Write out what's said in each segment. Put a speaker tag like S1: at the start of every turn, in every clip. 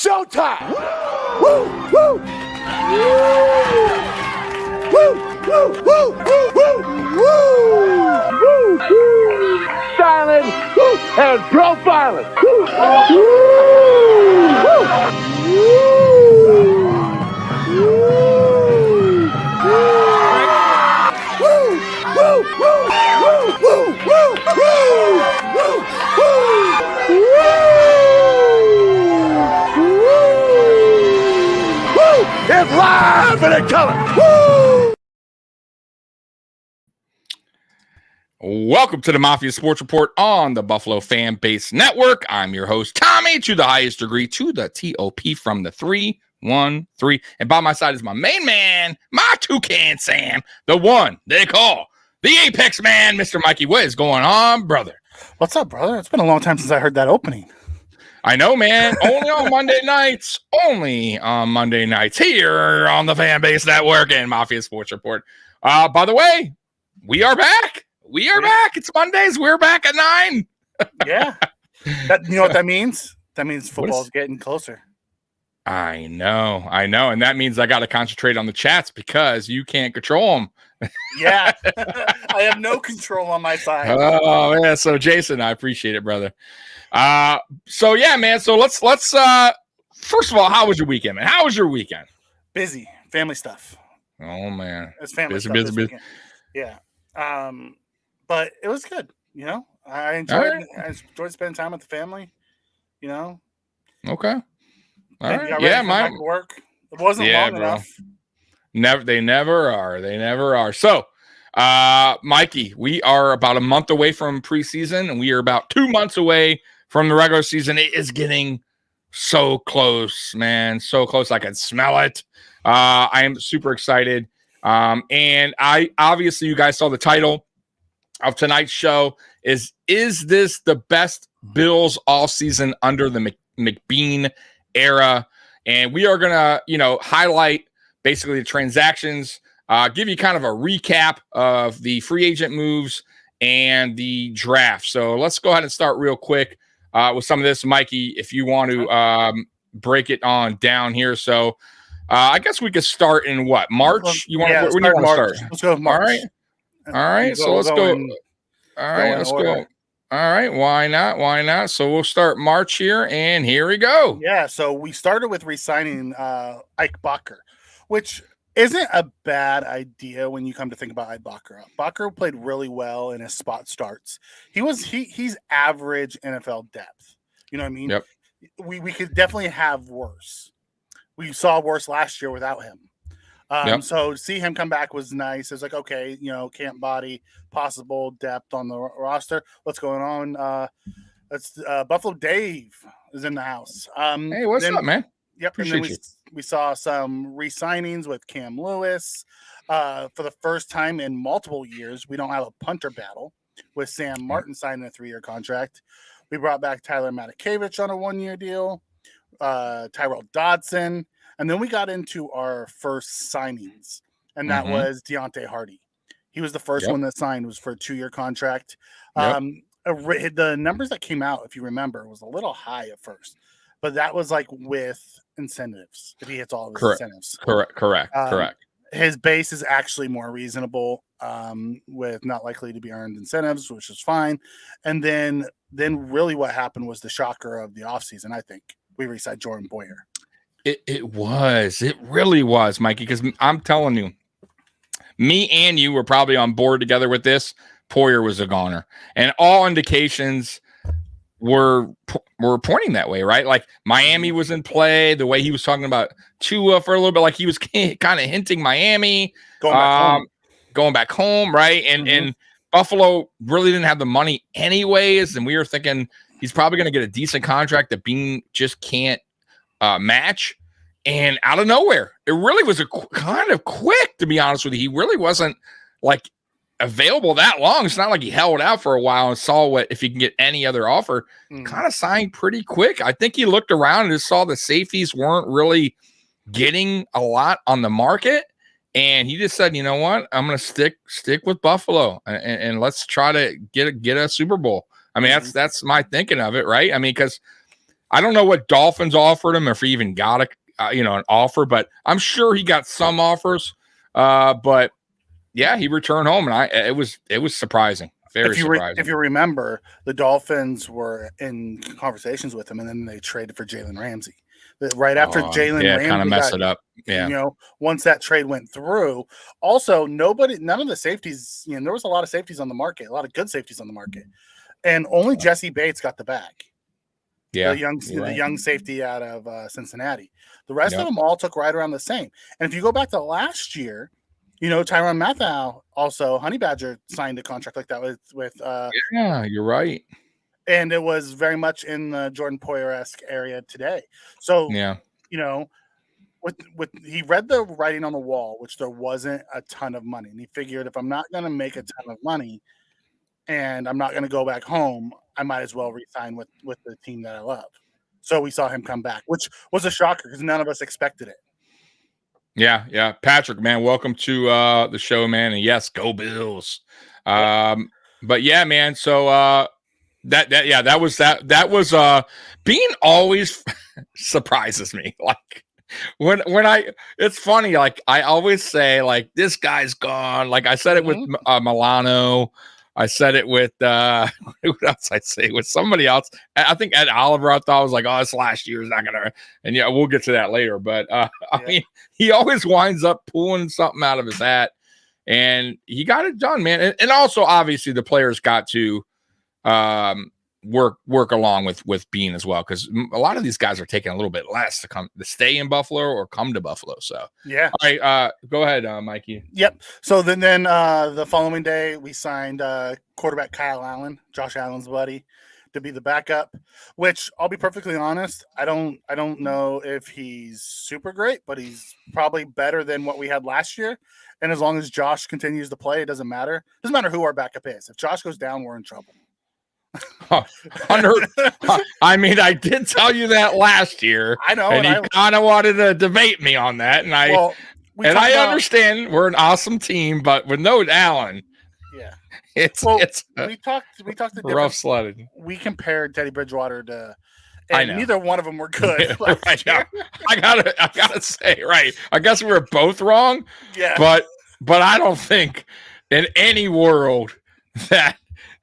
S1: showtime! Woo! Woo! Woo! Woo! Woo! Woo! Woo! Woo! Styling and profiling. It's live and in color. Woo!
S2: Welcome to the Mafia Sports Report on the Buffalo Fan Base Network. I'm your host, Tommy, to the highest degree, to the TOP from the 313. And by my side is my main man, my toucan Sam, the one they call the Apex Man, Mr. Mikey. What is going on, brother?
S3: What's up, brother? It's been a long time since I heard that opening.
S2: I know, man. Only on Monday nights. Only on Monday nights here on the Fan Base Network and Mafia Sports Report. By the way, we are back. We are back. It's Mondays. We're back at 9.
S3: Yeah. You know what that means? That means football's getting closer.
S2: I know. And that means I got to concentrate on the chats because you can't control them.
S3: Yeah. I have no control on my side.
S2: Oh, yeah. So, Jason, I appreciate it, brother. So, yeah, man. So, let's first of all, how was your weekend, man? How was your weekend?
S3: Busy. Family stuff.
S2: Oh, man.
S3: It's family stuff. Busy. Yeah. But it was good, you know. I enjoyed spending time with the family, you know.
S2: Okay. All right.
S3: Yeah, mine work. It wasn't long enough.
S2: They never are. So, Mikey, we are about a month away from preseason, and we are about 2 months away from the regular season. It is getting so close, man. So close. I can smell it. I am super excited. And obviously you guys saw the title of tonight's show is this the best Bills all season under the McBeane era? And we are going to, highlight basically the transactions, give you kind of a recap of the free agent moves and the draft. So let's go ahead and start real quick with some of this. Mikey, if you want to break it on down here. So I guess we could start in what? March? When do you want to start?
S3: Let's go with March.
S2: All right. So let's go. All right. Let's go. All right. Why not? So we'll start March here, and here we go.
S3: Yeah. So we started with re-signing Ike Bacher, which isn't a bad idea when you come to think about Ike Bacher. Bacher played really well in his spot starts. He's average NFL depth. You know what I mean?
S2: Yep.
S3: We could definitely have worse. We saw worse last year without him. So to see him come back was nice. It's like, okay, camp body, possible depth on the roster. What's going on? Buffalo Dave is in the house.
S2: Hey, what's up, man?
S3: Yep.
S2: Appreciate
S3: and then we saw some re-signings with Cam Lewis. For the first time in multiple years, we don't have a punter battle with Sam Martin signing a 3-year contract. We brought back Tyler Matakevich on a 1-year deal. Tyrell Dodson, and then we got into our first signings, and that was Deontay Hardy. He was the first one that signed, was for a 2-year contract. The numbers that came out, if you remember, was a little high at first, but that was like with incentives if he hits all of his incentives.
S2: Correct.
S3: His base is actually more reasonable with not likely to be earned incentives, which is fine. And then really what happened was the shocker of the offseason, I think. We re-signed Jordan Boyer.
S2: It really was, Mikey, because I'm telling you, me and you were probably on board together with this. Poyer was a goner, and all indications were pointing that way, right? Like Miami was in play. The way he was talking about Tua for a little bit, like he was kind of hinting Miami going back home, right? And Buffalo really didn't have the money anyways, and we were thinking he's probably going to get a decent contract that Bean just can't match. And out of nowhere, it really was kind of quick, to be honest with you. He really wasn't like available that long. It's not like he held out for a while and saw if he can get any other offer. Kind of signed pretty quick. I think he looked around and just saw the safeties weren't really getting a lot on the market. And he just said, you know what? I'm going to stick with Buffalo and let's try to get a Super Bowl. I mean, that's my thinking of it, right? I mean, because I don't know what Dolphins offered him, or if he even got an offer, but I'm sure he got some offers. But yeah, he returned home, and it was surprising, very surprising.
S3: If you remember, the Dolphins were in conversations with him, and then they traded for Jalen Ramsey. Right after Jalen Ramsey
S2: kind of messed it up. Yeah,
S3: once that trade went through, also none of the safeties. There was a lot of safeties on the market, a lot of good safeties on the market, and only Jesse Bates got the bag.
S2: Yeah,
S3: the young safety out of Cincinnati. The rest of them all took right around the same. And if you go back to last year, Tyrann Mathieu, also Honey Badger, signed a contract like that with
S2: yeah, you're right.
S3: And it was very much in the Jordan Poyer-esque area today. So
S2: yeah,
S3: with he read the writing on the wall, which there wasn't a ton of money, and he figured, if I'm not going to make a ton of money and I'm not going to go back home, I might as well re-sign with the team that I love. So we saw him come back, which was a shocker because none of us expected it.
S2: Yeah. Patrick, man, welcome to the show, man. And yes, go Bills. But yeah, man. So that was Bean always surprises me. Like when it's funny. Like I always say, like, this guy's gone. Like I said it with Milano. I said it with who else? I'd say with somebody else. I think Ed Oliver. I thought was like, oh, this last year is not gonna. And yeah, we'll get to that later. But I mean, he always winds up pulling something out of his hat, and he got it done, man. And also, obviously, the players got to work along with Bean as well, because a lot of these guys are taking a little bit less to stay in Buffalo or come to Buffalo. So
S3: yeah.
S2: All right, go ahead, Mikey.
S3: Yep. So then the following day we signed quarterback Kyle Allen, Josh Allen's buddy, to be the backup. Which, I'll be perfectly honest, I don't know if he's super great, but he's probably better than what we had last year. And as long as Josh continues to play, it doesn't matter. It doesn't matter who our backup is. If Josh goes down, we're in trouble.
S2: I mean, I did tell you that last year.
S3: I know,
S2: and you kind of wanted to debate me on that, and I understand we're an awesome team, but with no Allen, it's
S3: we talked the
S2: rough sledding.
S3: We compared Teddy Bridgewater to,
S2: and
S3: neither one of them were good.
S2: Right now, I gotta say, right. I guess we were both wrong.
S3: Yeah,
S2: but I don't think in any world that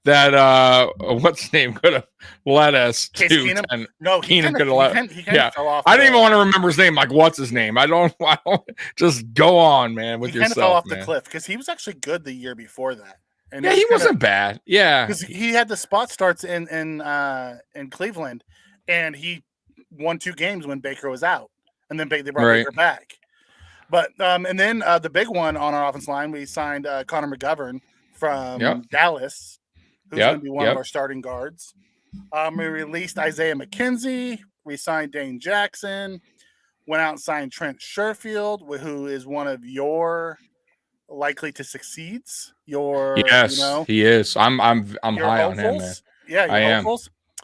S2: what's his name could have led us to
S3: Keenum. No,
S2: Keenum could have led.
S3: Yeah, fell off.
S2: I didn't even want to remember his name. Like, what's his name? I don't just go on, man. With yourself,
S3: fell off the cliff because he was actually good the year before that. And
S2: yeah, he wasn't bad. Yeah,
S3: because he had the spot starts in Cleveland, and he won 2 games when Baker was out, and then they brought Baker back. But and then the big one on our offense line, we signed Connor McGovern from Dallas, who's going to be one of our starting guards. We released Isaiah McKenzie. We signed Dane Jackson. Went out and signed Trent Sherfield, who is one of your likely to succeeds. He
S2: is. I'm high on him, man.
S3: Yeah,
S2: I am.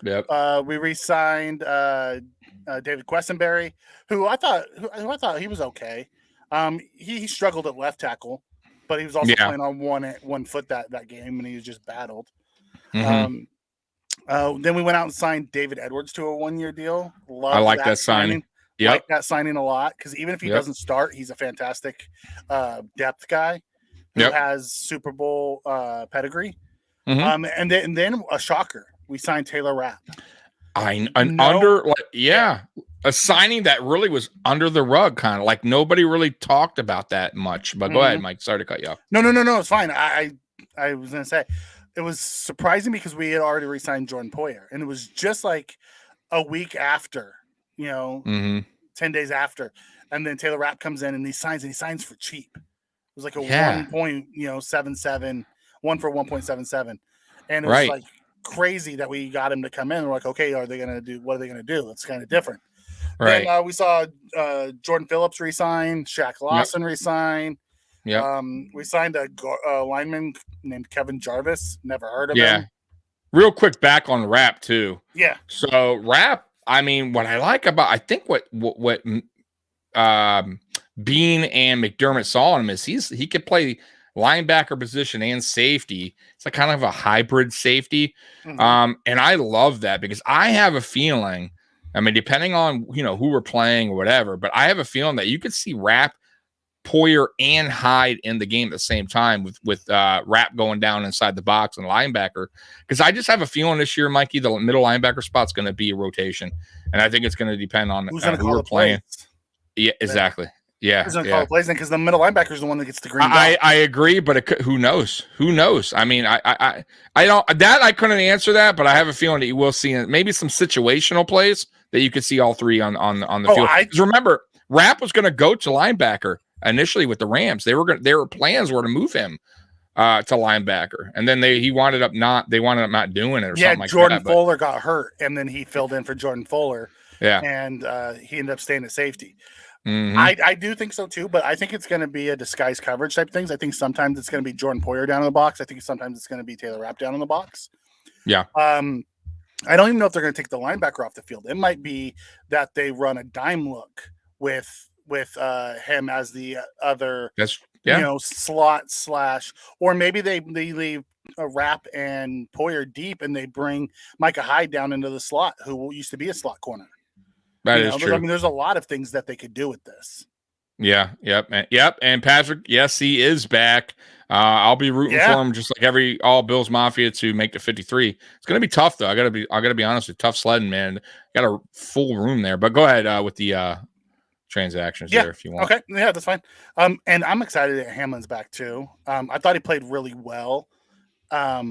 S3: Yep. We re-signed David Quessenberry, who I thought he was okay. He struggled at left tackle, but he was also playing on one foot that game, and he was just battled.
S2: Mm-hmm.
S3: Then we went out and signed David Edwards to a 1-year deal.
S2: I like that signing.
S3: I like that signing a lot, because even if he doesn't start, he's a fantastic depth guy who has Super Bowl pedigree.
S2: Mm-hmm.
S3: And then a shocker, we signed Taylor Rapp.
S2: A signing that really was under the rug, kind of like nobody really talked about that much. But go ahead, Mike. Sorry to cut you off.
S3: No, it's fine. I was gonna say it was surprising because we had already re-signed Jordan Poyer, and it was just like a week after, 10 days after, and then Taylor Rapp comes in and he signs for cheap. It was like a 1.77, 1 for 1.77, and it was like crazy that we got him to come in. We're like, okay, what are they gonna do? It's kind of different.
S2: Right.
S3: Then we saw Jordan Phillips resign, Shaq Lawson resign.
S2: Yeah.
S3: We signed a lineman named Kevin Jarvis. Never heard of him.
S2: Real quick back on Rapp too.
S3: Yeah.
S2: So Rapp, I mean, what I like about, I think what Bean and McDermott saw in him is he could play linebacker position and safety. It's like kind of a hybrid safety. And I love that because I have a feeling I mean, depending on, who we're playing or whatever, but I have a feeling that you could see Rapp, Poyer, and Hyde in the game at the same time with Rapp going down inside the box and linebacker. Because I just have a feeling this year, Mikey, the middle linebacker spot's going to be a rotation. And I think it's going to depend on
S3: who's going to
S2: who we're playing. Yeah, exactly. Yeah.
S3: Who's going to call the plays then? Because the middle linebacker is the one that gets the green dot.
S2: I agree, but who knows? Who knows? I mean, I don't, that I couldn't answer that, but I have a feeling that you will see maybe some situational plays that you could see all three on the field. Because remember, Rapp was going to go to linebacker initially with the Rams. Their plans were to move him to linebacker, and then they wanted up not doing it or something like
S3: Jordan
S2: that.
S3: Fuller got hurt, and then he filled in for Jordan Fuller.
S2: Yeah,
S3: and he ended up staying at safety.
S2: Mm-hmm.
S3: I do think so too, but I think it's going to be a disguise coverage type of things. I think sometimes it's going to be Jordan Poyer down in the box. I think sometimes it's going to be Taylor Rapp down in the box.
S2: Yeah.
S3: I don't even know if they're going to take the linebacker off the field. It might be that they run a dime look with him as the other, slot / or maybe they leave a Rapp and Poyer deep and they bring Micah Hyde down into the slot, who used to be a slot corner.
S2: That is true.
S3: I mean, there's a lot of things that they could do with this.
S2: Yeah. Yep. And Patrick, yes, he is back. I'll be rooting for him, just like all Bills Mafia, to make the 53. It's gonna be tough though. I gotta be honest with you. Tough sledding, man. Got a full room there, but go ahead with the transactions there if you want.
S3: Okay, yeah, that's fine. And I'm excited that Hamlin's back too. I thought he played really well. Up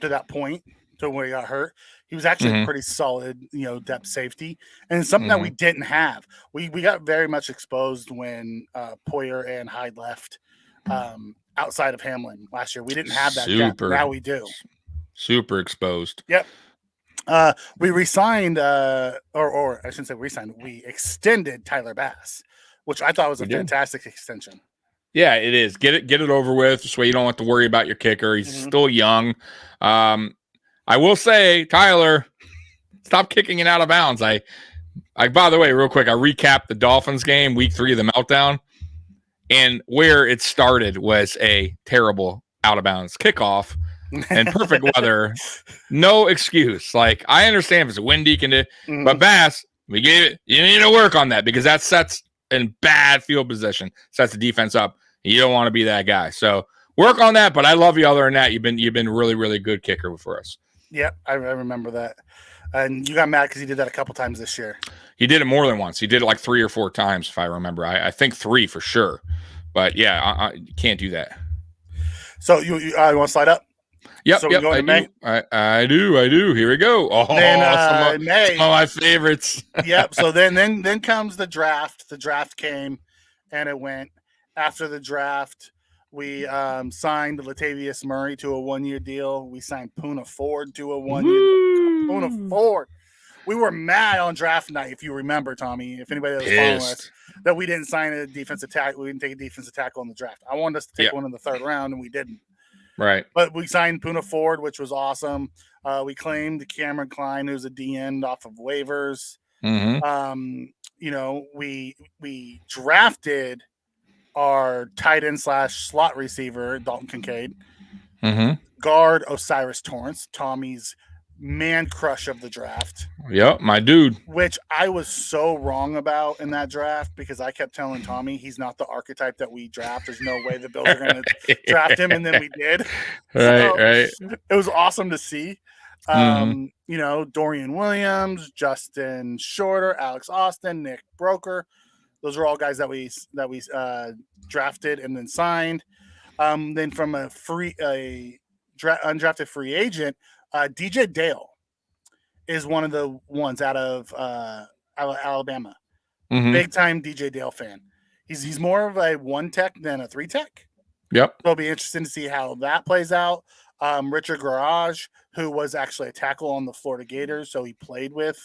S3: to that point to where he got hurt. He was actually pretty solid, depth safety, and something that we didn't have. We got very much exposed when Poyer and Hyde left. Outside of Hamlin last year, we didn't have that depth. Now we do.
S2: Super exposed.
S3: Yep. We re-signed, or I shouldn't say re-signed. We extended Tyler Bass, which I thought was a fantastic extension.
S2: Yeah, it is. Get it over with, so you don't have to worry about your kicker. He's still young. I will say, Tyler, stop kicking it out of bounds. I by the way, real quick, I recapped the Dolphins game, week 3 of the meltdown, and where it started was a terrible out of bounds kickoff and perfect weather. No excuse. Like, I understand if it's windy, but Bass, we gave it. You need to work on that because that sets in bad field position, sets the defense up. You don't want to be that guy. So work on that. But I love you. Other than that, you've been really, really good kicker for us.
S3: Yep, I remember that. And you got mad because he did that a couple times this year.
S2: He did it more than once. He did it like 3 or 4 times, if I remember. I think 3 for sure. But yeah, you can't do that.
S3: So you want to slide up?
S2: Yep,
S3: so
S2: yep, I do. Here we go. Oh, some of my favorites.
S3: Yep. So then comes the draft. The draft came, and it went. After the draft, we signed Latavius Murray to a 1-year deal. We signed Poona Ford to a 1-year deal. Poona Ford. We were mad on draft night, if you remember, Tommy. If anybody that was following us, that we didn't sign a defensive tackle. We didn't take a defensive tackle in the draft. I wanted us to take one in the 3rd round, and we didn't.
S2: Right.
S3: But we signed Poona Ford, which was awesome. We claimed Cameron Klein, who's a D-end off of waivers. We drafted our tight end / slot receiver, Dalton Kincaid. Guard Osiris Torrance, Tommy's man crush of the draft.
S2: Yep, my dude.
S3: Which I was so wrong about in that draft because I kept telling Tommy he's not the archetype that we draft. There's no way the Bills are going to draft him, and then we did.
S2: Right.
S3: It was awesome to see. Dorian Williams, Justin Shorter, Alex Austin, Nick Broker. Those are all guys that we drafted and then signed. Then from undrafted free agent, DJ Dale is one of the ones out of Alabama. Big time DJ Dale fan. He's more of a 1-tech than a 3-tech.
S2: Yep.
S3: So it'll be interesting to see how that plays out. Richard Garage, who was actually a tackle on the Florida Gators, so he played with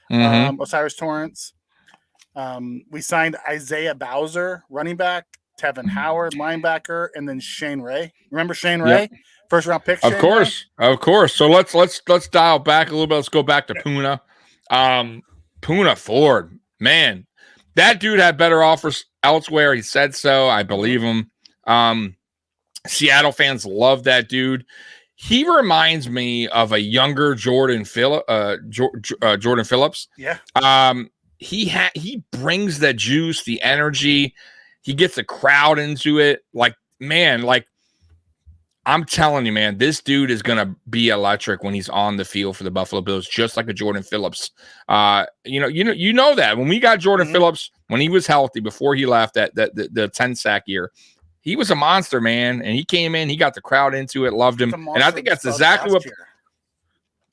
S3: Osiris Torrance. We signed Isaiah Bowser, running back, Tevin Howard, linebacker, and then Shane Ray. Remember Shane Ray?
S2: Yep.
S3: First round pick.
S2: Of course. So let's dial back a little bit. Let's go back to Poona. Poona Ford, man, that dude had better offers elsewhere. He said so. I believe him. Seattle fans love that dude. he reminds me of a younger Jordan Phillips.
S3: Yeah.
S2: He brings the juice, the energy. He gets the crowd into it. Like, man, like I'm telling you, man, this dude is gonna be electric when he's on the field for the Buffalo Bills, just like a Jordan Phillips. You know that when we got Jordan Phillips when he was healthy before he left the 10 sack year. He was a monster, man, and he came in. He got the crowd into it, loved him, and I think that's exactly what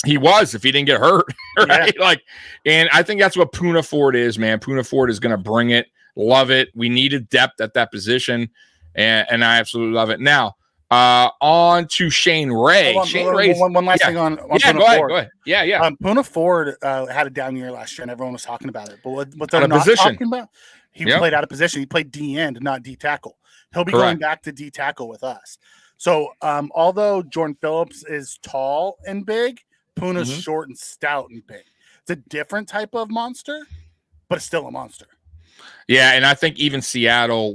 S2: he was if he didn't get hurt, right? Yeah. Like, and I think that's what Poona Ford is, man. Poona Ford is going to bring it, love it. We needed depth at that position, and I absolutely love it. Now, on to Shane Ray. Shane Ray.
S3: One last thing on Poona Ford.
S2: Go ahead. Yeah.
S3: Poona Ford had a down year last year, and everyone was talking about it. But what they're not talking about, he played out of position. He played D end, not D tackle. He'll be going back to D tackle with us. So, although Jordan Phillips is tall and big, Poona's short and stout and big. It's a different type of monster, but it's still a monster.
S2: Yeah, and I think even Seattle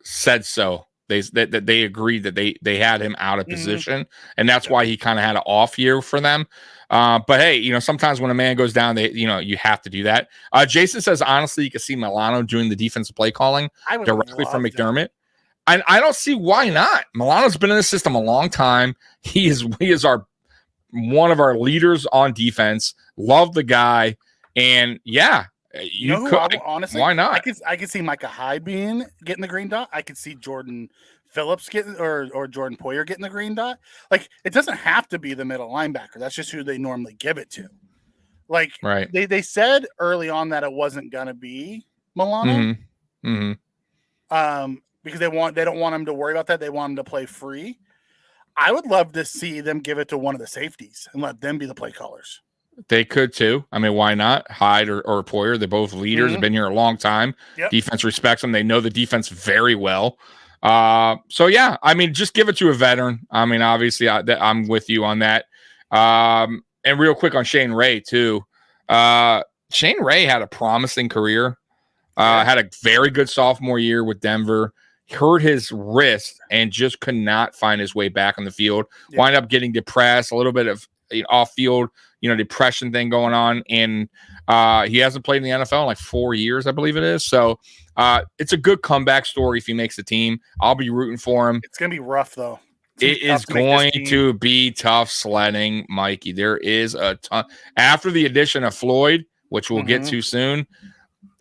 S2: said so. They agreed that they had him out of position, and that's why he kind of had an off year for them. But hey, sometimes when a man goes down, you have to do that. Jason says, honestly, you can see Milano doing the defensive play calling directly from McDermott. And I don't see why not. Milano's been in the system a long time. He is one of our leaders on defense. Love the guy. And yeah, honestly, why not?
S3: I could see Micah Hyde getting the green dot. I could see Jordan Phillips getting or Jordan Poyer getting the green dot. Like, it doesn't have to be the middle linebacker. That's just who they normally give it to. Like,
S2: right.
S3: They said early on that it wasn't gonna be Milano. Because they don't want him to worry about that. They want him to play free. I would love to see them give it to one of the safeties and let them be the play callers.
S2: They could too. I mean, why not? Hyde or Poyer, they're both leaders, have been here a long time. Yep. Defense respects them. They know the defense very well. So yeah, I mean, just give it to a veteran. I mean, obviously I'm with you on that. And real quick on Shane Ray too. Shane Ray had a promising career, had a very good sophomore year with Denver. Hurt his wrist and just could not find his way back on the field. Yeah. Wind up getting depressed, a little bit of off-field, depression thing going on, and he hasn't played in the NFL in like 4 years, I believe it is. So it's a good comeback story if he makes the team. I'll be rooting for him.
S3: It's gonna be rough though.
S2: It is going to be tough sledding, Mikey. There is a ton after the addition of Floyd, which we'll get to soon.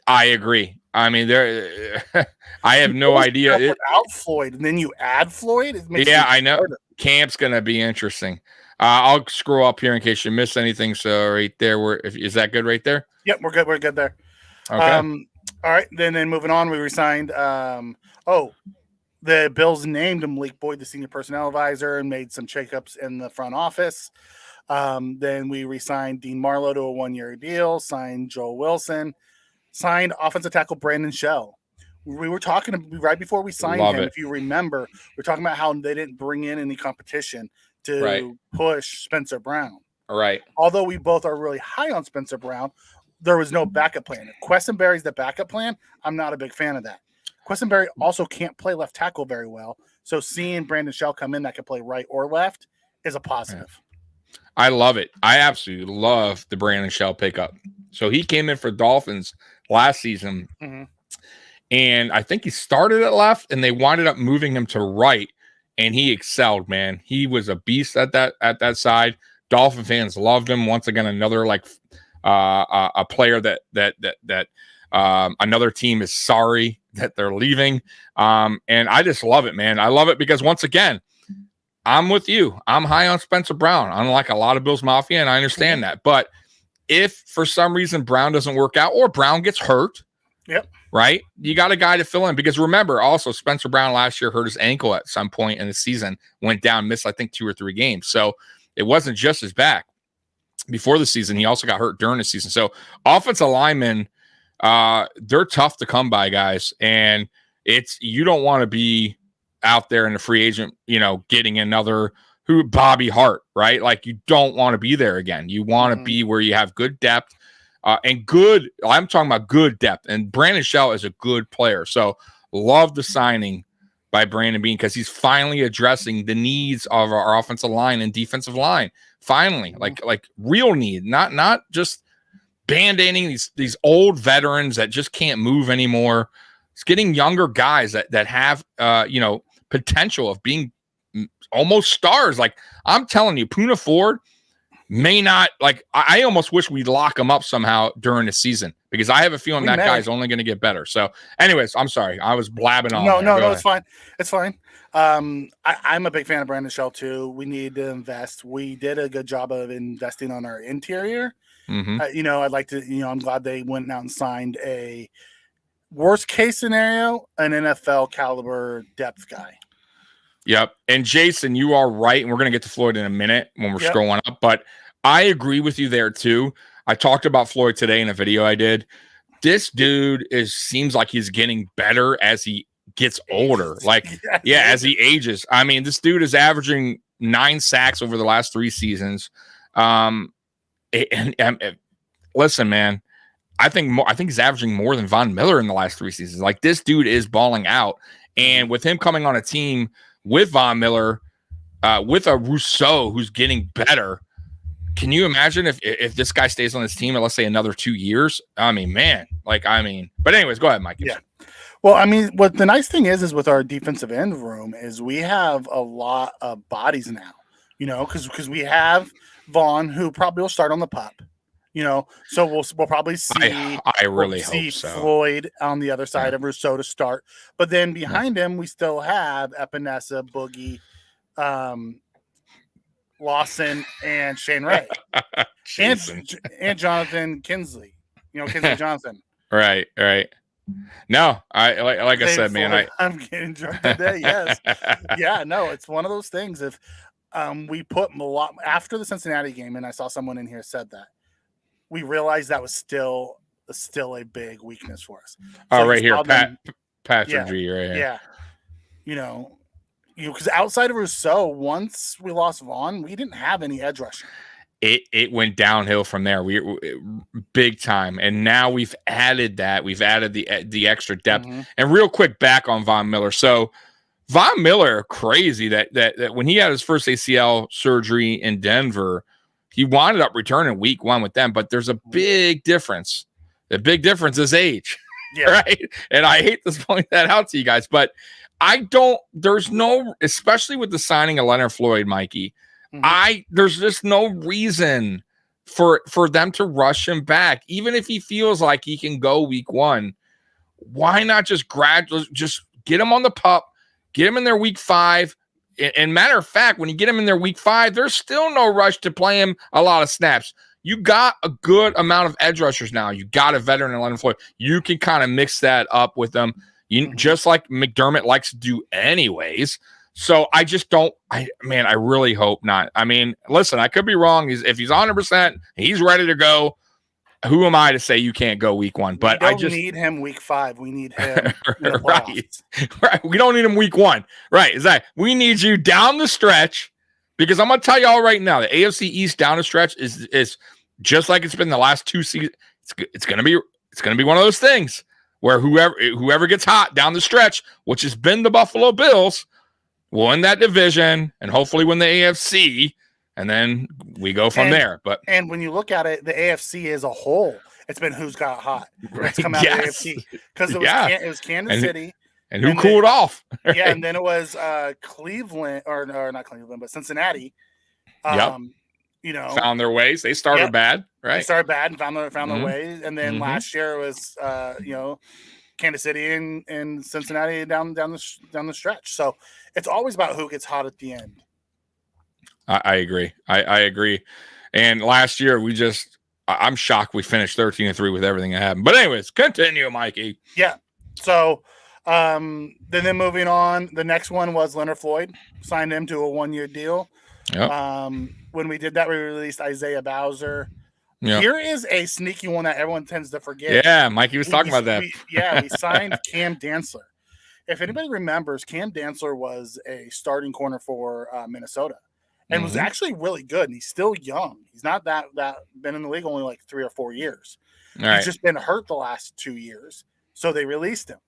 S2: I agree. I mean, I have no idea.
S3: Without Floyd, and then you add Floyd.
S2: I know. Harder. Camp's going to be interesting. I'll scroll up here in case you miss anything. So right there, is that good right there?
S3: Yep, we're good. We're good there.
S2: Okay.
S3: All right. Then moving on, we resigned. The Bills named Malik Boyd the senior personnel advisor and made some shakeups in the front office. Then we resigned Dean Marlowe to a 1-year deal, signed Joel Wilson, signed offensive tackle Brandon Shell. We were talking right before we signed him, if you remember, we're talking about how they didn't bring in any competition to push Spencer Brown.
S2: Right.
S3: Although we both are really high on Spencer Brown, there was no backup plan. If Quessenberry's the backup plan, I'm not a big fan of that. Quessenberry also can't play left tackle very well. So seeing Brandon Shell come in that can play right or left is a positive.
S2: Yeah. I love it. I absolutely love the Brandon Shell pickup. So he came in for Dolphins last season. And I think he started at left and they winded up moving him to right. And he excelled, man. He was a beast at that side. Dolphin fans loved him. Once again, another a player that another team is sorry that they're leaving. And I just love it, man. I love it because once again, I'm with you. I'm high on Spencer Brown, unlike a lot of Bills Mafia, and I understand that. But if for some reason Brown doesn't work out or Brown gets hurt, right, you got a guy to fill in. Because remember, also Spencer Brown last year hurt his ankle at some point in the season, went down, missed I think 2 or 3 games. So it wasn't just his back before the season. He also got hurt during the season. So offensive linemen, they're tough to come by, guys. And you don't want to be out there in the free agent, getting another Bobby Hart, right? Like you don't want to be there again. You want to be where you have good depth and good. I'm talking about good depth. And Brandon Shell is a good player. So love the signing by Brandon Beane because he's finally addressing the needs of our offensive line and defensive line. Finally, like real need, not just band-aiding these old veterans that just can't move anymore. It's getting younger guys that have potential of being almost stars. Like I'm telling you, Puna Ford may not, like, I almost wish we'd lock him up somehow during the season because I have a feeling that guy's only going to get better. So anyways, I'm sorry. I was blabbing on.
S3: No, it's fine. It's fine. I'm a big fan of Brandon Shell too. We need to invest. We did a good job of investing on our interior.
S2: Mm-hmm.
S3: I'd like to, I'm glad they went out and signed a worst case scenario, an NFL caliber depth guy.
S2: Yep. And Jason, you are right. And we're going to get to Floyd in a minute when we're scrolling up, but I agree with you there too. I talked about Floyd today in a video I did. This dude seems like he's getting better as he gets older. Like, as he ages. I mean, this dude is averaging 9 sacks over the last 3 seasons. Listen, man, I think he's averaging more than Von Miller in the last 3 seasons. Like, this dude is balling out. And with him coming on a team with Von Miller, with a Rousseau who's getting better, can you imagine if this guy stays on this team in, let's say, another 2 years? I mean, man, but anyways, go ahead, Mike.
S3: Yeah. Well, I mean, what the nice thing is with our defensive end room is we have a lot of bodies now, because we have Vaughn, who probably will start on the pup, so we'll probably see.
S2: I really hope so.
S3: Floyd on the other side of Rousseau to start, but then behind him we still have Epinesa, Boogie, Lawson, and Shane Ray, and Jonathan Kinsley. Kinsley Johnson.
S2: Right. No, I said, man,
S3: I'm getting drunk today. Yes, yeah. No, it's one of those things. If we put a lot after the Cincinnati game, and I saw someone in here said that we realized that was still a big weakness for us.
S2: So right here, Patrick G. Right here.
S3: Yeah, because outside of Rousseau, once we lost Vaughn, we didn't have any edge rushing.
S2: It went downhill from there. We big time, and now we've added that. We've added the extra depth. Mm-hmm. And real quick, back on Von Miller. So Von Miller, crazy that when he had his first ACL surgery in Denver, he wound up returning week 1 with them. But there's a big difference. The big difference is age, right? And I hate to point that out to you guys, but there's no, especially with the signing of Leonard Floyd, Mikey. There's just no reason for them to rush him back, even if he feels like he can go week 1. Why not just just get him on the pup, get him in there week 5? And matter of fact, when you get him in there week 5, there's still no rush to play him a lot of snaps. You got a good amount of edge rushers now. You got a veteran in Leonard Floyd. You can kind of mix that up with them, just like McDermott likes to do anyways. So I just don't. I really hope not. I mean, listen, I could be wrong. If he's 100%, he's ready to go. Who am I to say you can't go week 1? But
S3: I just need him week 5. We need him in the
S2: right. We don't need him week 1. Right. Exactly. We need you down the stretch, because I'm gonna tell you all right now, the AFC East down the stretch is just like it's been the last 2 seasons. It's gonna be one of those things where whoever gets hot down the stretch, which has been the Buffalo Bills, will win that division and hopefully win the AFC, and then we go from there. And
S3: when you look at it, the AFC as a whole, it's been who's got hot. It's come out of the AFC because it was Kansas City.
S2: And who cooled off?
S3: Right? Yeah, and then it was Cleveland, or not Cleveland, but Cincinnati.
S2: Found their ways. They started bad, right?
S3: They started bad and found their ways. And then last year it was Kansas City and Cincinnati down the stretch. So it's always about who gets hot at the end.
S2: I agree. I agree. And last year I'm shocked we finished 13-3 with everything that happened. But anyways, continue, Mikey.
S3: Yeah. So then moving on, the next one was Leonard Floyd. Signed him to a 1-year deal. Yep. When we did that, we released Isaiah Bowser. Yep. Here is a sneaky one that everyone tends to forget.
S2: Yeah, Mikey was talking about that.
S3: We signed Cam Dantzler. If anybody remembers, Cam Dantzler was a starting corner for Minnesota and was actually really good. And he's still young. He's not that been in the league only like 3 or 4 years. He's just been hurt the last 2 years. So they released him.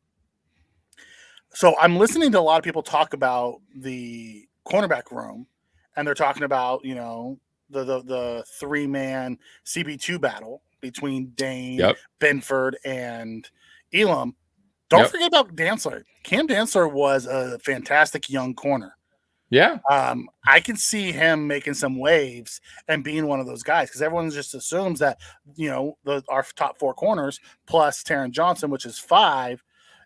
S3: So I'm listening to a lot of people talk about the cornerback room, and they're talking about, the 3-man CB2 battle between Dane,
S2: Yep.
S3: Benford, and Elam. Don't forget about Dantzler. Cam Dantzler was a fantastic young corner.
S2: Yeah.
S3: I can see him making some waves and being one of those guys, because everyone just assumes that, our top 4 corners plus Taron Johnson, which is 5,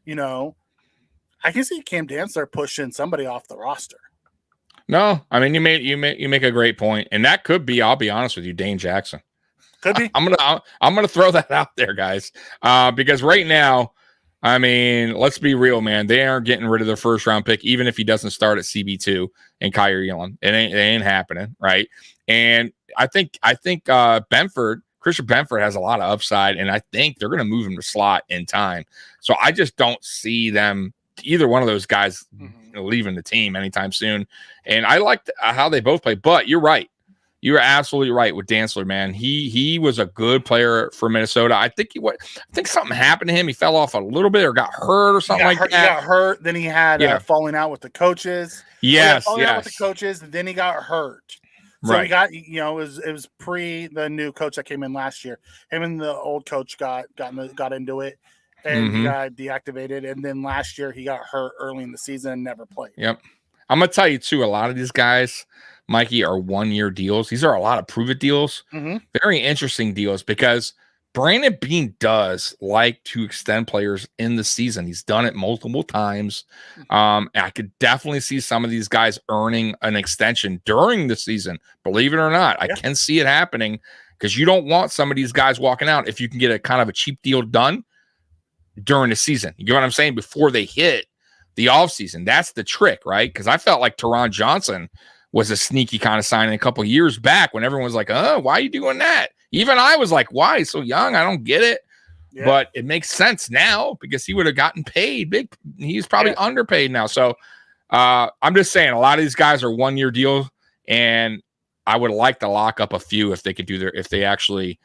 S3: I can see Cam Dantzler pushing somebody off the roster.
S2: No, I mean, you make a great point, and that could be, I'll be honest with you, Dane Jackson.
S3: Could be.
S2: I'm gonna throw that out there, guys, because right now, I mean, let's be real, man. They aren't getting rid of their first round pick, even if he doesn't start at CB2 and Kyrie Elam. It ain't happening, right? And I think Christian Benford has a lot of upside, and I think they're gonna move him to slot in time. So I just don't see them, either one of those guys, leaving the team anytime soon. And I liked how they both play. But you're right. You're absolutely right with Dantzler, man. He was a good player for Minnesota. I think something happened to him. He fell off a little bit or got hurt or something that.
S3: He got hurt. Then he had falling out with the coaches.
S2: Yes,
S3: falling out with the coaches. Then he got hurt. So he got, it was pre the new coach that came in last year. Him and the old coach got into it, and he got deactivated. And then last year he got hurt early in the season and never played.
S2: Yep. I'm gonna tell you too, a lot of these guys, Mikey, are 1-year deals. These are a lot of prove-it deals. Very interesting deals, because Brandon Beane does like to extend players in the season. He's done it multiple times. I could definitely see some of these guys earning an extension during the season. Believe it or not, I can see it happening, because you don't want some of these guys walking out if you can get a kind of a cheap deal done during the season. You get what I'm saying? Before they hit the offseason. That's the trick, right? Because I felt like Taron Johnson was a sneaky kind of signing a couple of years back when everyone was like, oh, why are you doing that? Even I was like, why? He's so young. I don't get it. Yeah. But it makes sense now, because he would have gotten paid big. He's probably underpaid now. So I'm just saying, a lot of these guys are 1-year deals, and I would like to lock up a few if they could if they actually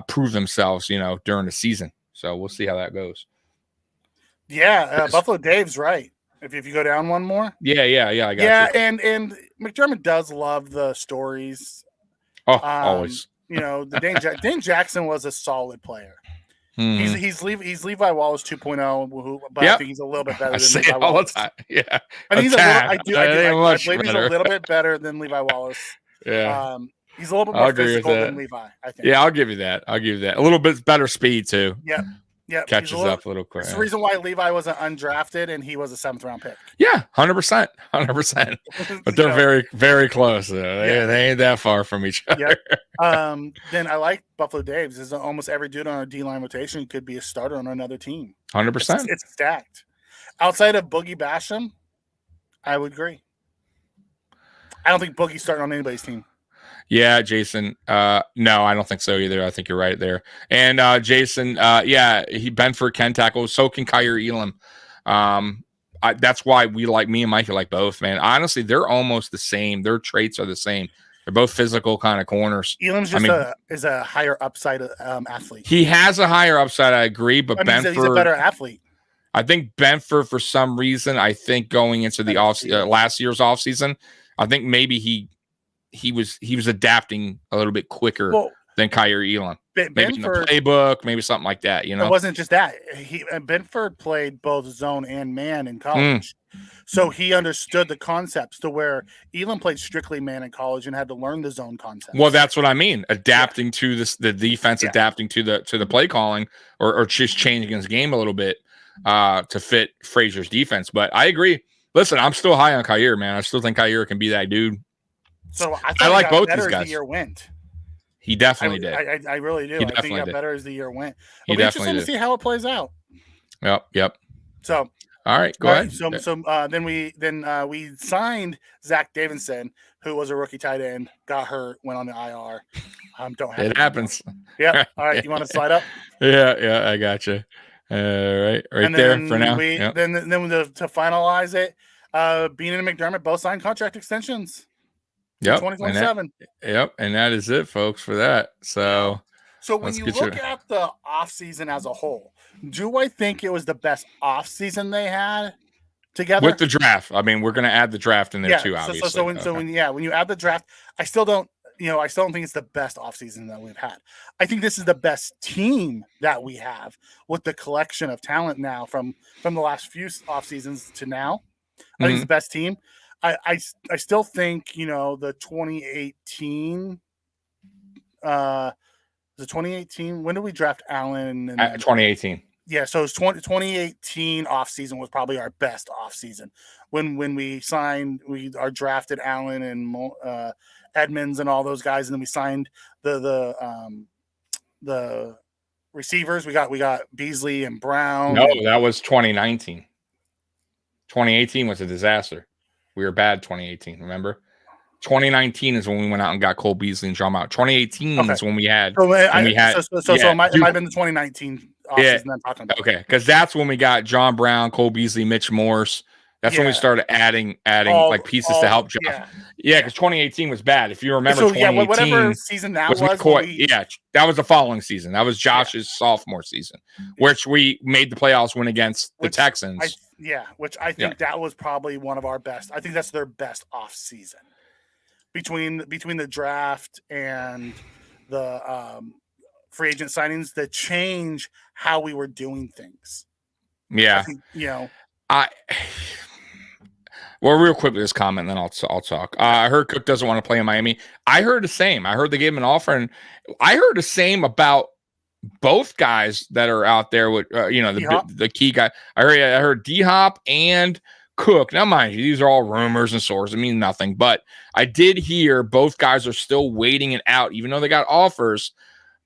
S2: prove themselves, during the season. So we'll see how that goes.
S3: Yeah, Buffalo Dave's right. If you go down one more.
S2: Yeah, I got you.
S3: And McDermott does love the stories.
S2: Oh, always.
S3: The Dane Jackson was a solid player. He's Levi Wallace 2.0, but I think he's a little bit better than Levi Wallace.
S2: Yeah,
S3: I think I believe he's a little bit better than Levi Wallace.
S2: Yeah,
S3: he's a little bit more physical than Levi, I think.
S2: Yeah, I'll give you that. A little bit better speed too.
S3: Yeah,
S2: catches up a little quick.
S3: It's the reason why Levi wasn't undrafted and he was a 7th-round pick.
S2: Yeah, 100%. But they're very, very close. They ain't that far from each other.
S3: Then I like Buffalo Dave's. Is almost every dude on our D-line rotation could be a starter on another team.
S2: 100%.
S3: It's stacked. Outside of Boogie Basham, I would agree. I don't think Boogie's starting on anybody's team.
S2: Yeah, Jason. No, I don't think so either. I think you're right there. And Jason, Benford can tackle. So can Kyrie Elam. That's why me and Mikey like both, man. Honestly, they're almost the same. Their traits are the same. They're both physical kind of corners.
S3: Elam's is a higher upside athlete.
S2: He has a higher upside, I agree, but Benford,
S3: he's a better athlete.
S2: I think Benford, for some reason, going into the last year's offseason, I think maybe he was adapting a little bit quicker than Kyrie Elam. Maybe in the playbook, maybe something like that. It
S3: wasn't just that. Benford played both zone and man in college, so he understood the concepts. To where Elam played strictly man in college and had to learn the zone concepts.
S2: Well, that's what I mean. Adapting to the defense, adapting to the play calling, or just changing his game a little bit to fit Frazier's defense. But I agree. Listen, I'm still high on Kyrie, man. I still think Kyrie can be that dude.
S3: So
S2: I like both these guys.
S3: As the year went.
S2: He definitely did.
S3: I really do. I think he got better as the year went.
S2: He definitely did.
S3: To see how it plays out.
S2: Yep.
S3: So,
S2: all right, go ahead.
S3: So then we signed Zach Davidson, who was a rookie tight end, got hurt, went on the IR. Don't have
S2: it happens.
S3: Yeah. All right. You want to slide up?
S2: Yeah. I got you. Right there for now.
S3: Then to finalize it, Beane and McDermott both signed contract extensions.
S2: Yep.
S3: 2027.
S2: And that is it, folks, for that. So
S3: when you look at the offseason as a whole, do I think it was the best offseason they had? together
S2: with the draft. I mean, we're going to add the draft in there too,
S3: So,
S2: obviously.
S3: so when you add the draft, I still don't think it's the best offseason that we've had. I think this is the best team that we have with the collection of talent now from the last few off seasons to now. I think it's the best team. I still think, the 2018 the 2018, when did we draft Allen?
S2: 2018.
S3: Yeah, so it's 2018 offseason was probably our best offseason. When we signed, we are drafted Allen and Edmonds and all those guys, and then we signed the receivers. We got Beasley and Brown.
S2: No, that was 2019. 2018 was a disaster. We were bad 2018, remember? 2019 is when we went out and got Cole Beasley and John Mount. 2018 is when we had.
S3: So it might have been the 2019 offseason I'm talking about.
S2: Okay, because that's when we got John Brown, Cole Beasley, Mitch Morse. That's when we started adding like pieces to help Josh. Yeah, because 2018 was bad. If you remember, 2018
S3: whatever season that was
S2: that was the following season. That was Josh's sophomore season, which we made the playoffs win against the Texans.
S3: Which I think that was probably one of our best. I think that's their best off season between the draft and the free agent signings that change how we were doing things.
S2: Yeah,
S3: I think,
S2: well, real quick with this comment, then I'll talk. I heard Cook doesn't want to play in Miami. I heard the same. I heard they gave him an offer, and I heard the same about both guys that are out there with the key guy. I heard D-Hop and Cook. Now, mind you, these are all rumors and sources. It means nothing, but I did hear both guys are still waiting it out, even though they got offers.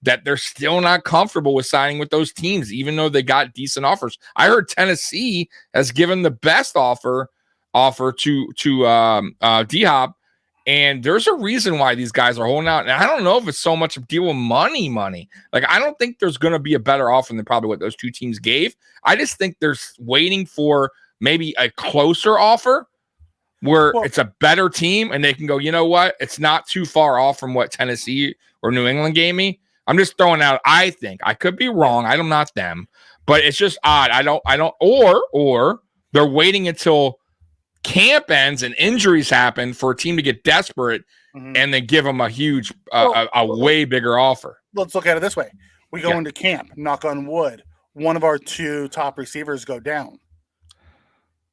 S2: That they're still not comfortable with signing with those teams, even though they got decent offers. I heard Tennessee has given the best offer to D-Hop, and there's a reason why these guys are holding out. And I don't know if it's so much a deal with money. Like, I don't think there's going to be a better offer than probably what those two teams gave. I just think they're waiting for maybe a closer offer where it's a better team, and they can go, you know what? It's not too far off from what Tennessee or New England gave me. I'm just throwing out, I think. I could be wrong. I'm not them. But it's just odd. I don't, or they're waiting until camp ends and injuries happen for a team to get desperate and then give them a huge, a way bigger offer.
S3: Let's look at it this way. We go into camp, knock on wood. One of our two top receivers go down.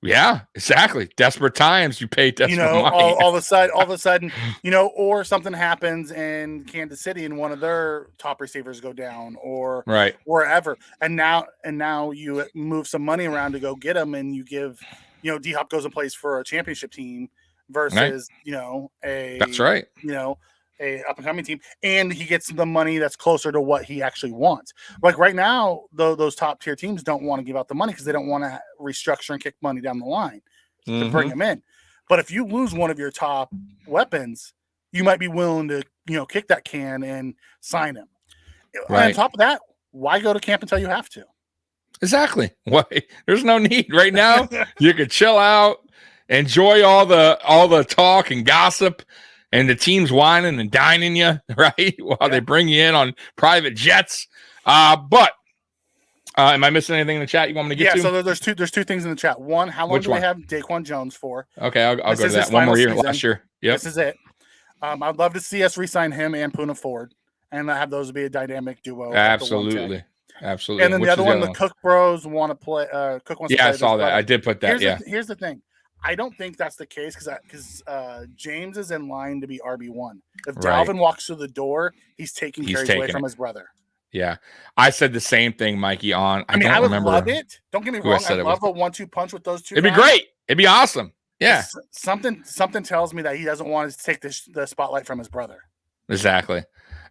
S2: Yeah, exactly. Desperate times, you pay desperate money.
S3: all of a sudden, or something happens in Kansas City and one of their top receivers go down, or wherever, and now you move some money around to go get them, and you give, D-Hop goes and plays for a championship team versus
S2: that's right.
S3: A up-and-coming team, and he gets the money that's closer to what he actually wants. Like right now, those top-tier teams don't want to give out the money because they don't want to restructure and kick money down the line to bring him in. But if you lose one of your top weapons, you might be willing to, kick that can and sign him. Right. On top of that, why go to camp until you have to?
S2: Exactly. Why? There's no need right now. You can chill out, enjoy all the talk and gossip. And the team's whining and dining you, right? While they bring you in on private jets. But am I missing anything in the chat you want me to get to?
S3: Yeah, so there's two things in the chat. One, how long do we have Daquan Jones for?
S2: Okay, I'll go to that. One more year, last year. Yep.
S3: This is it. I'd love to see us re-sign him and Poona Ford and have those be a dynamic duo.
S2: Absolutely. Absolutely.
S3: And then the other one, the Cook Bros want to play. Cook wants to play.
S2: I saw that. I did put that.
S3: Here's the thing. I don't think that's the case because James is in line to be RB1. If Dalvin walks through the door, he's taking carries away from his brother.
S2: Yeah. I said the same thing, Mikey, on. I
S3: would love it. Don't get me wrong. I love a 1-2 punch with those two.
S2: It'd be great. It'd be awesome. Yeah.
S3: Something tells me that he doesn't want to take the spotlight from his brother.
S2: Exactly.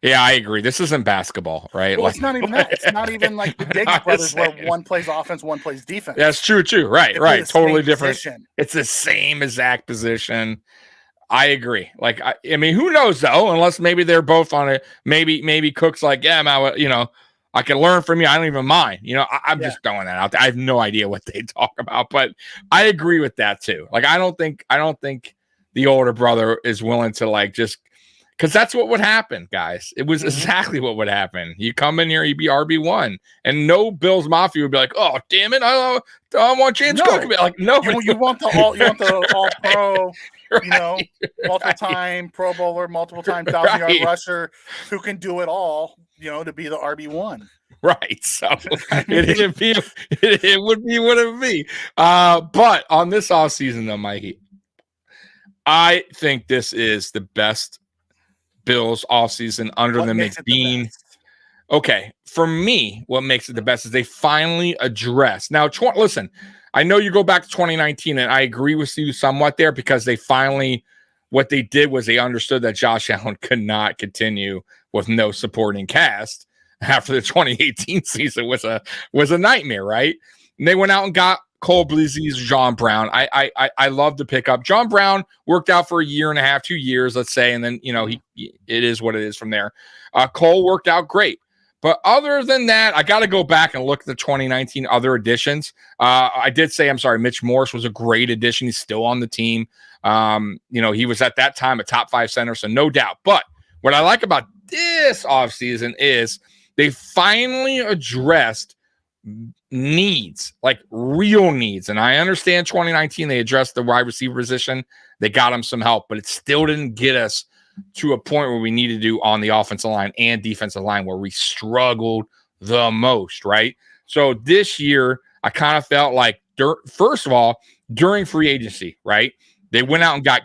S2: Yeah, I agree. This isn't basketball, right?
S3: Well, it's not even that. It's not even like the Diggs brothers where one plays offense, one plays defense.
S2: That's true. Right. Totally different. Position. It's the same exact position. I agree. Like, I mean, who knows though? Unless maybe they're both on it. Maybe Cook's like, yeah, man, I can learn from you. I don't even mind. I'm just throwing that out there. I have no idea what they talk about, but I agree with that too. Like, I don't think the older brother is willing to like just. Because that's what would happen, guys. It was exactly what would hapen. You come in here, you'd be RB1, and no Bills Mafia would be like, "Oh, damn it, I want James Cook." Like, no,
S3: you want the all pro, right. Multiple time Pro Bowler, multiple time 1,000-yard rusher who can do it all, to be the RB1.
S2: Right. So it would be what it would be. But on this offseason, though, Mikey, I think this is the best Bills offseason under the McBeane. Okay. For me, what makes it the best is they finally address. Now, listen, I know you go back to 2019, and I agree with you somewhat there because they finally, what they did was they understood that Josh Allen could not continue with no supporting cast after the 2018 season was a nightmare, right? And they went out and got Cole Beasley's John Brown. I love to pick up. John Brown worked out for a year and a half, 2 years, let's say, and then it is what it is from there. Cole worked out great. But other than that, I got to go back and look at the 2019 other additions. I did say, Mitch Morse was a great addition. He's still on the team. He was at that time a top 5 center, so no doubt. But what I like about this offseason is they finally addressed needs, like real needs. And I understand 2019, they addressed the wide receiver position. They got him some help, but it still didn't get us to a point where we needed to do on the offensive line and defensive line where we struggled the most, right? So this year, I kind of felt like, first of all, during free agency, right? They went out and got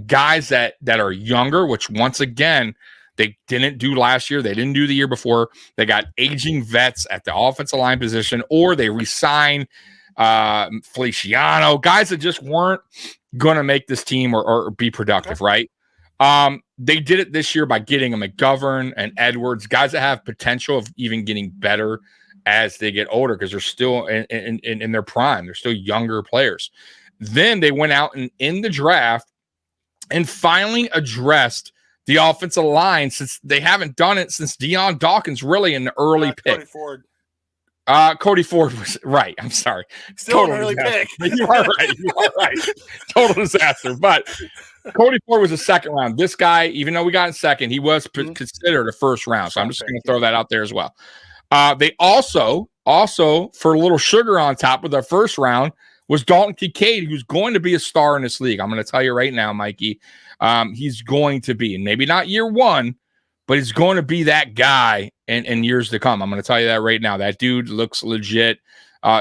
S2: guys that are younger, which once again, they didn't do last year. They didn't do the year before. They got aging vets at the offensive line position, or they re-signed Feliciano, guys that just weren't going to make this team or be productive, right? They did it this year by getting a McGovern and Edwards, guys that have potential of even getting better as they get older because they're still in their prime. They're still younger players. Then they went out and in the draft and finally addressed the offensive line, since they haven't done it since Deion Dawkins, really in the early pick. Cody Ford was right. I'm sorry.
S3: Still an early pick.
S2: You are right. Total disaster. But Cody Ford was a second round. This guy, even though we got in second, he was considered a first round. So I'm just going to throw that out there as well. They also for a little sugar on top with their first round was Dalton Kincaid, who's going to be a star in this league. I'm going to tell you right now, Mikey. He's going to be, and maybe not year one, but he's going to be that guy in years to come. I'm going to tell you that right now. That dude looks legit.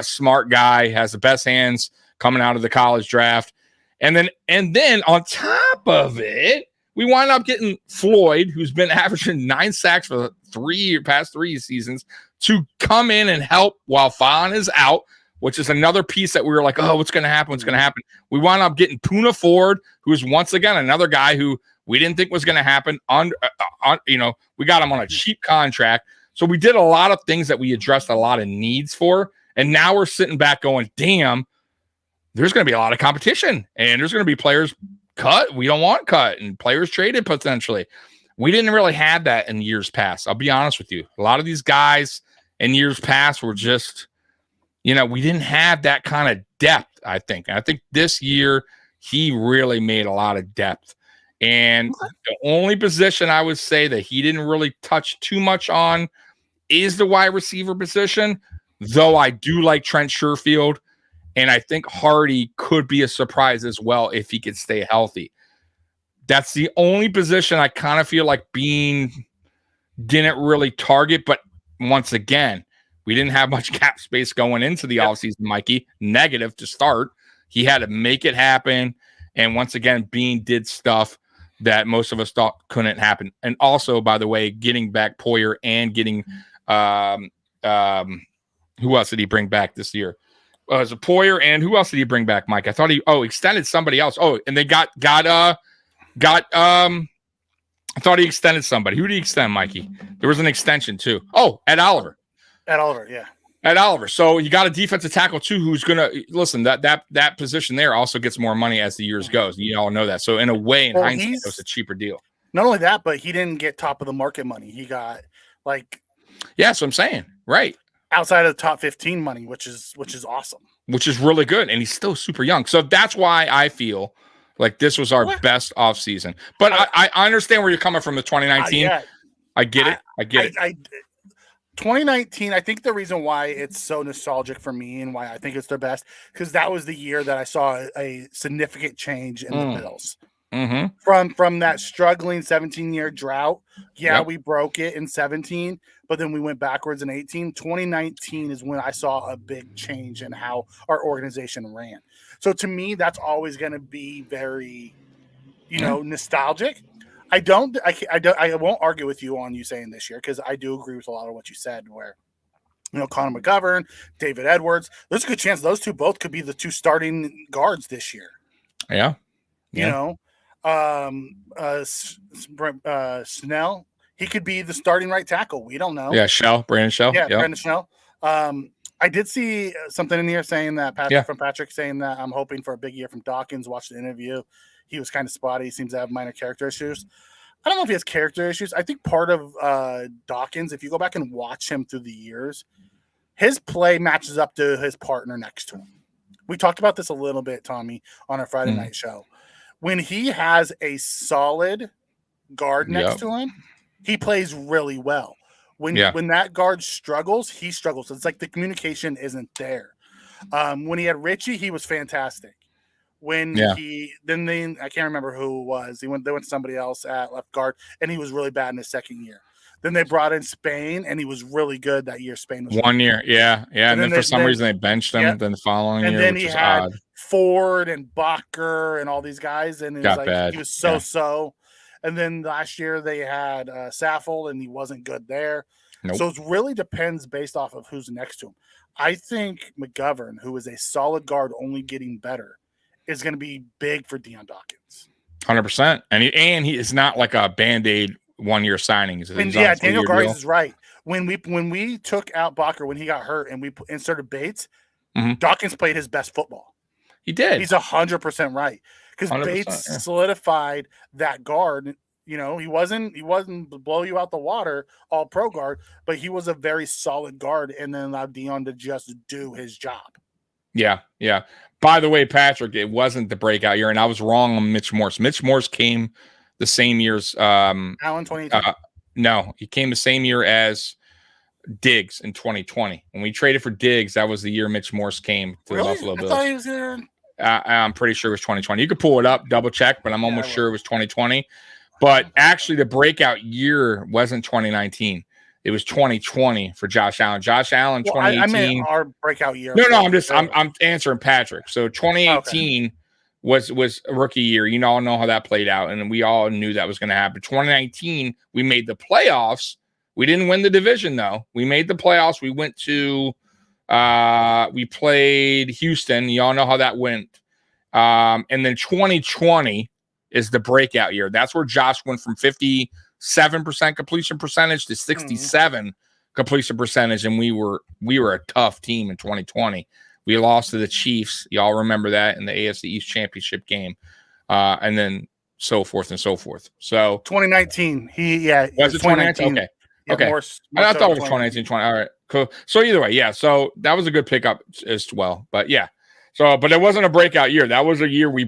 S2: Smart guy, has the best hands coming out of the college draft. And then on top of it, we wind up getting Floyd, who's been averaging 9 sacks for the past 3 seasons, to come in and help while Fawn is out, which is another piece that we were like, oh, what's going to happen? What's going to happen? We wound up getting Poona Ford, who is once again another guy who we didn't think was going to happen. We got him on a cheap contract. So we did a lot of things that we addressed a lot of needs for. And now we're sitting back going, damn, there's going to be a lot of competition. And there's going to be players cut we don't want cut and players traded potentially. We didn't really have that in years past. I'll be honest with you. A lot of these guys in years past were just, we didn't have that kind of depth, I think. And I think this year he really made a lot of depth. And the only position I would say that he didn't really touch too much on is the wide receiver position, though I do like Trent Sherfield. And I think Hardy could be a surprise as well if he could stay healthy. That's the only position I kind of feel like Beane didn't really target. But once again, we didn't have much cap space going into the offseason, Mikey. Negative to start. He had to make it happen. And once again, Beane did stuff that most of us thought couldn't happen. And also, by the way, getting back Poyer and getting who else did he bring back this year? It was a Poyer, and who else did he bring back, Mike? I thought he extended somebody else. Oh, and they got I thought he extended somebody. Who did he extend, Mikey? There was an extension too. Oh, Ed Oliver.
S3: Yeah.
S2: Ed Oliver. So you got a defensive tackle too, who's gonna listen. That position there also gets more money as the years goes. You all know that. So in a way, in hindsight, it was a cheaper deal.
S3: Not only that, but he didn't get top of the market money. He got
S2: that's what I'm saying. Right.
S3: Outside of the top 15 money, which is awesome.
S2: Which is really good. And he's still super young. So that's why I feel Like this was our
S3: What?
S2: best offseason. But I understand where you're coming from with 2019.
S3: Yeah.
S2: I get it. I get it.
S3: 2019, I think the reason why it's so nostalgic for me and why I think it's their best, because that was the year that I saw a significant change in the Bills. From that struggling 17-year drought. Yeah, we broke it in 17, but then we went backwards in 18. 2019 is when I saw a big change in how our organization ran. So to me, that's always going to be very, nostalgic. I won't argue with you on you saying this year, because I do agree with a lot of what you said, where Connor McGovern, David Edwards, there's a good chance those two both could be the two starting guards this year.
S2: Yeah.
S3: Snell, he could be the starting right tackle. We don't know.
S2: Yeah, Brandon Shell.
S3: Yeah, Brandon Snell. I did see something in here saying that Patrick saying that I'm hoping for a big year from Dawkins. Watched the interview. He was kind of spotty. He seems to have minor character issues. I don't know if he has character issues. I think part of Dawkins, if you go back and watch him through the years, his play matches up to his partner next to him. We talked about this a little bit, Tommy, on our Friday night show. When he has a solid guard next to him, he plays really well. When that guard struggles, he struggles. It's like the communication isn't there. When he had Richie, he was fantastic. When I can't remember who it was. They went to somebody else at left guard, and he was really bad in his second year. Then they brought in Spain, and he was really good that year. Spain was
S2: 1 year, yeah. And then for some reason they benched him. Then the following year,
S3: then
S2: which
S3: he
S2: was
S3: had
S2: odd.
S3: Ford and Bacher and all these guys, and it was
S2: bad.
S3: He was so. And then last year they had Saffold, and he wasn't good there.
S2: Nope.
S3: So it really depends based off of who's next to him. I think McGovern, who is a solid guard, only getting better, is going to be big for Deion Dawkins.
S2: 100%. And he is not like a Band-Aid 1 year signing.
S3: Daniel Garza is right. When we took out Bacher when he got hurt and we inserted Bates, Dawkins played his best football.
S2: He did.
S3: He's 100% right, because Bates solidified that guard. He wasn't blow you out the water all pro guard, but he was a very solid guard, and then allowed Deion to just do his job.
S2: Yeah. By the way, Patrick, it wasn't the breakout year, and I was wrong on Mitch Morse. Mitch Morse came the same year's
S3: Allen 2018.
S2: No, he came the same year as Diggs in 2020. When we traded for Diggs, that was the year Mitch Morse came to the Buffalo Bills.
S3: I thought he was there.
S2: I'm pretty sure it was 2020. You could pull it up, double check, but I'm almost sure it was 2020. But actually, the breakout year wasn't 2019. It was 2020 for Josh Allen. Josh Allen, 2018. I meant
S3: our breakout year.
S2: No, I'm answering Patrick. So 2018 was a rookie year. You all know how that played out, and we all knew that was going to happen. 2019, we made the playoffs. We didn't win the division, though. We made the playoffs. We went to we played Houston. You all know how that went. And then 2020 is the breakout year. That's where Josh went from 57% completion percentage to 67 completion percentage, and we were a tough team in 2020. We lost to the Chiefs. Y'all remember that in the AFC East Championship game, and then so forth and so forth. So
S3: 2019, was
S2: it 2019? Okay.
S3: Yeah,
S2: okay. I thought it was 2019, 20. All right, cool. So either way, so that was a good pickup as well. But but it wasn't a breakout year. That was a year we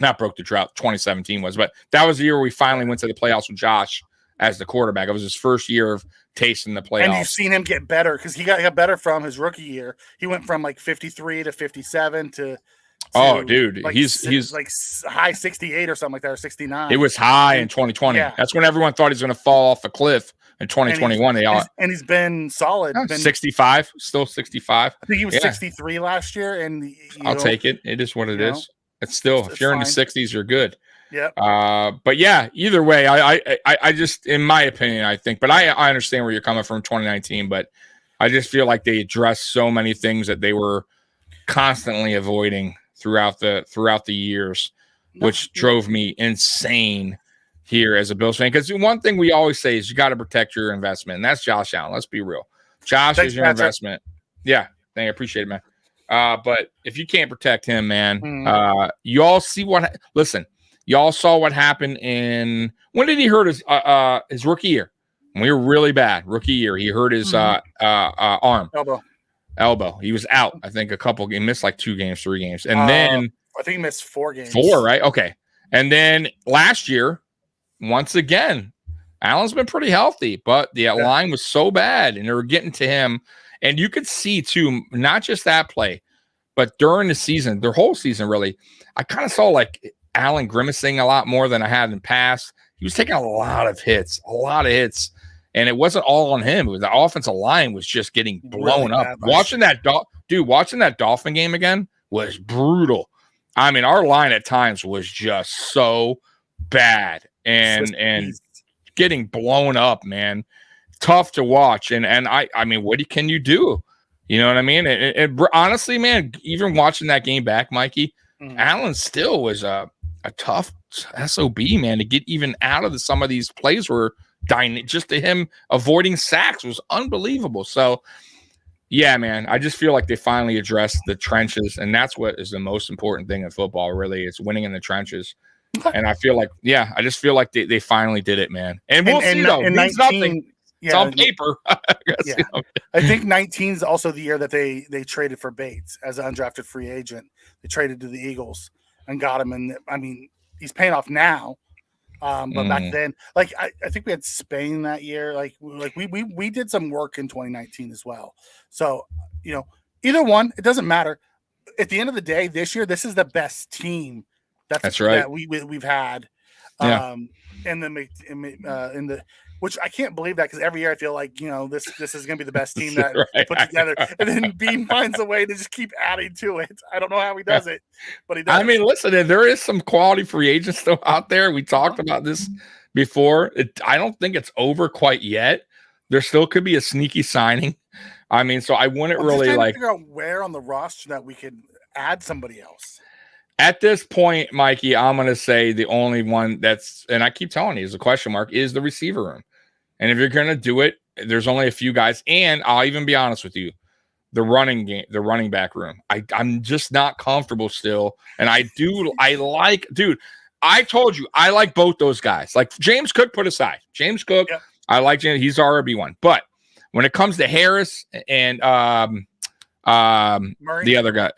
S2: not broke the drought. 2017 was, but that was the year we finally went to the playoffs with Josh as the quarterback. It was his first year of tasting the playoffs.
S3: And you've seen him get better, because he got better from his rookie year. He went from like 53 to 57 to
S2: dude,
S3: like
S2: he's
S3: like high 68 or something like that, or 69.
S2: It was high in 2020. Yeah. That's when everyone thought he was going to fall off a cliff. In 2021,
S3: and he's been solid.
S2: 65, still 65.
S3: I think he was 63 last year, and
S2: I'll take it. It is what it is. It's still, if you're in the 60s, you're good.
S3: Yeah.
S2: But either way, I just, in my opinion, I think, but I understand where you're coming from 2019, but I just feel like they addressed so many things that they were constantly avoiding throughout the years, which drove me insane here as a Bills fan. Because one thing we always say is you got to protect your investment, and that's Josh Allen. Let's be real. Josh is your investment. Yeah. I appreciate it, man. But if you can't protect him, man, you all see listen, y'all saw what happened when did he hurt his rookie year? When we were really bad rookie year. He hurt his arm.
S3: Elbow.
S2: He was out. I think he missed like 2 games, 3 games. And then
S3: I think he missed 4 games.
S2: 4, right? Okay. And then last year, once again, Allen's been pretty healthy, but the line was so bad, and they were getting to him. And you could see, too, not just that play, but during the season, their whole season, really, I kind of saw like Allen grimacing a lot more than I had in the past. He was taking a lot of hits. And it wasn't all on him. It was the offensive line was just getting blown up. Watching that Dolphin game again was brutal. I mean, our line at times was just so bad and getting blown up, man. Tough to watch. And I mean, what can you do? You know what I mean? And honestly, man, even watching that game back, Mikey, Allen still was a tough SOB, man, to get even out of some of these plays were just to him avoiding sacks was unbelievable. So, yeah, man, I just feel like they finally addressed the trenches, and that's what is the most important thing in football, really. It's winning in the trenches. And I feel like, I just feel like they finally did it, man. And we'll see, though. It means nothing. It's on paper. I guess,
S3: I think 19 is also the year that they traded for Bates as an undrafted free agent. They traded to the Eagles and got him. And, I mean, he's paying off now. But back then, like I think we had Spain that year. Like we did some work in 2019 as well. So, either one, it doesn't matter. At the end of the day, this year, this is the best team that's right that we've had. In the which I can't believe that, because every year I feel like this is going to be the best team that put together, and then Bean finds a way to just keep adding to it. I don't know how he does it, but he does.
S2: I mean, listen, there is some quality free agents still out there. We talked about this before. I don't think it's over quite yet. There still could be a sneaky signing. I mean, so I wouldn't really like
S3: figure out where on the roster that we could add somebody else.
S2: At this point, Mikey, I'm going to say the only one and I keep telling you, is a question mark, is the receiver room. And if you're going to do it, there's only a few guys. And I'll even be honest with you, the running back room, I'm just not comfortable still. And I told you, I like both those guys. Like James Cook put aside. James Cook, I like James. He's our RB1. But when it comes to Harris and the other guy,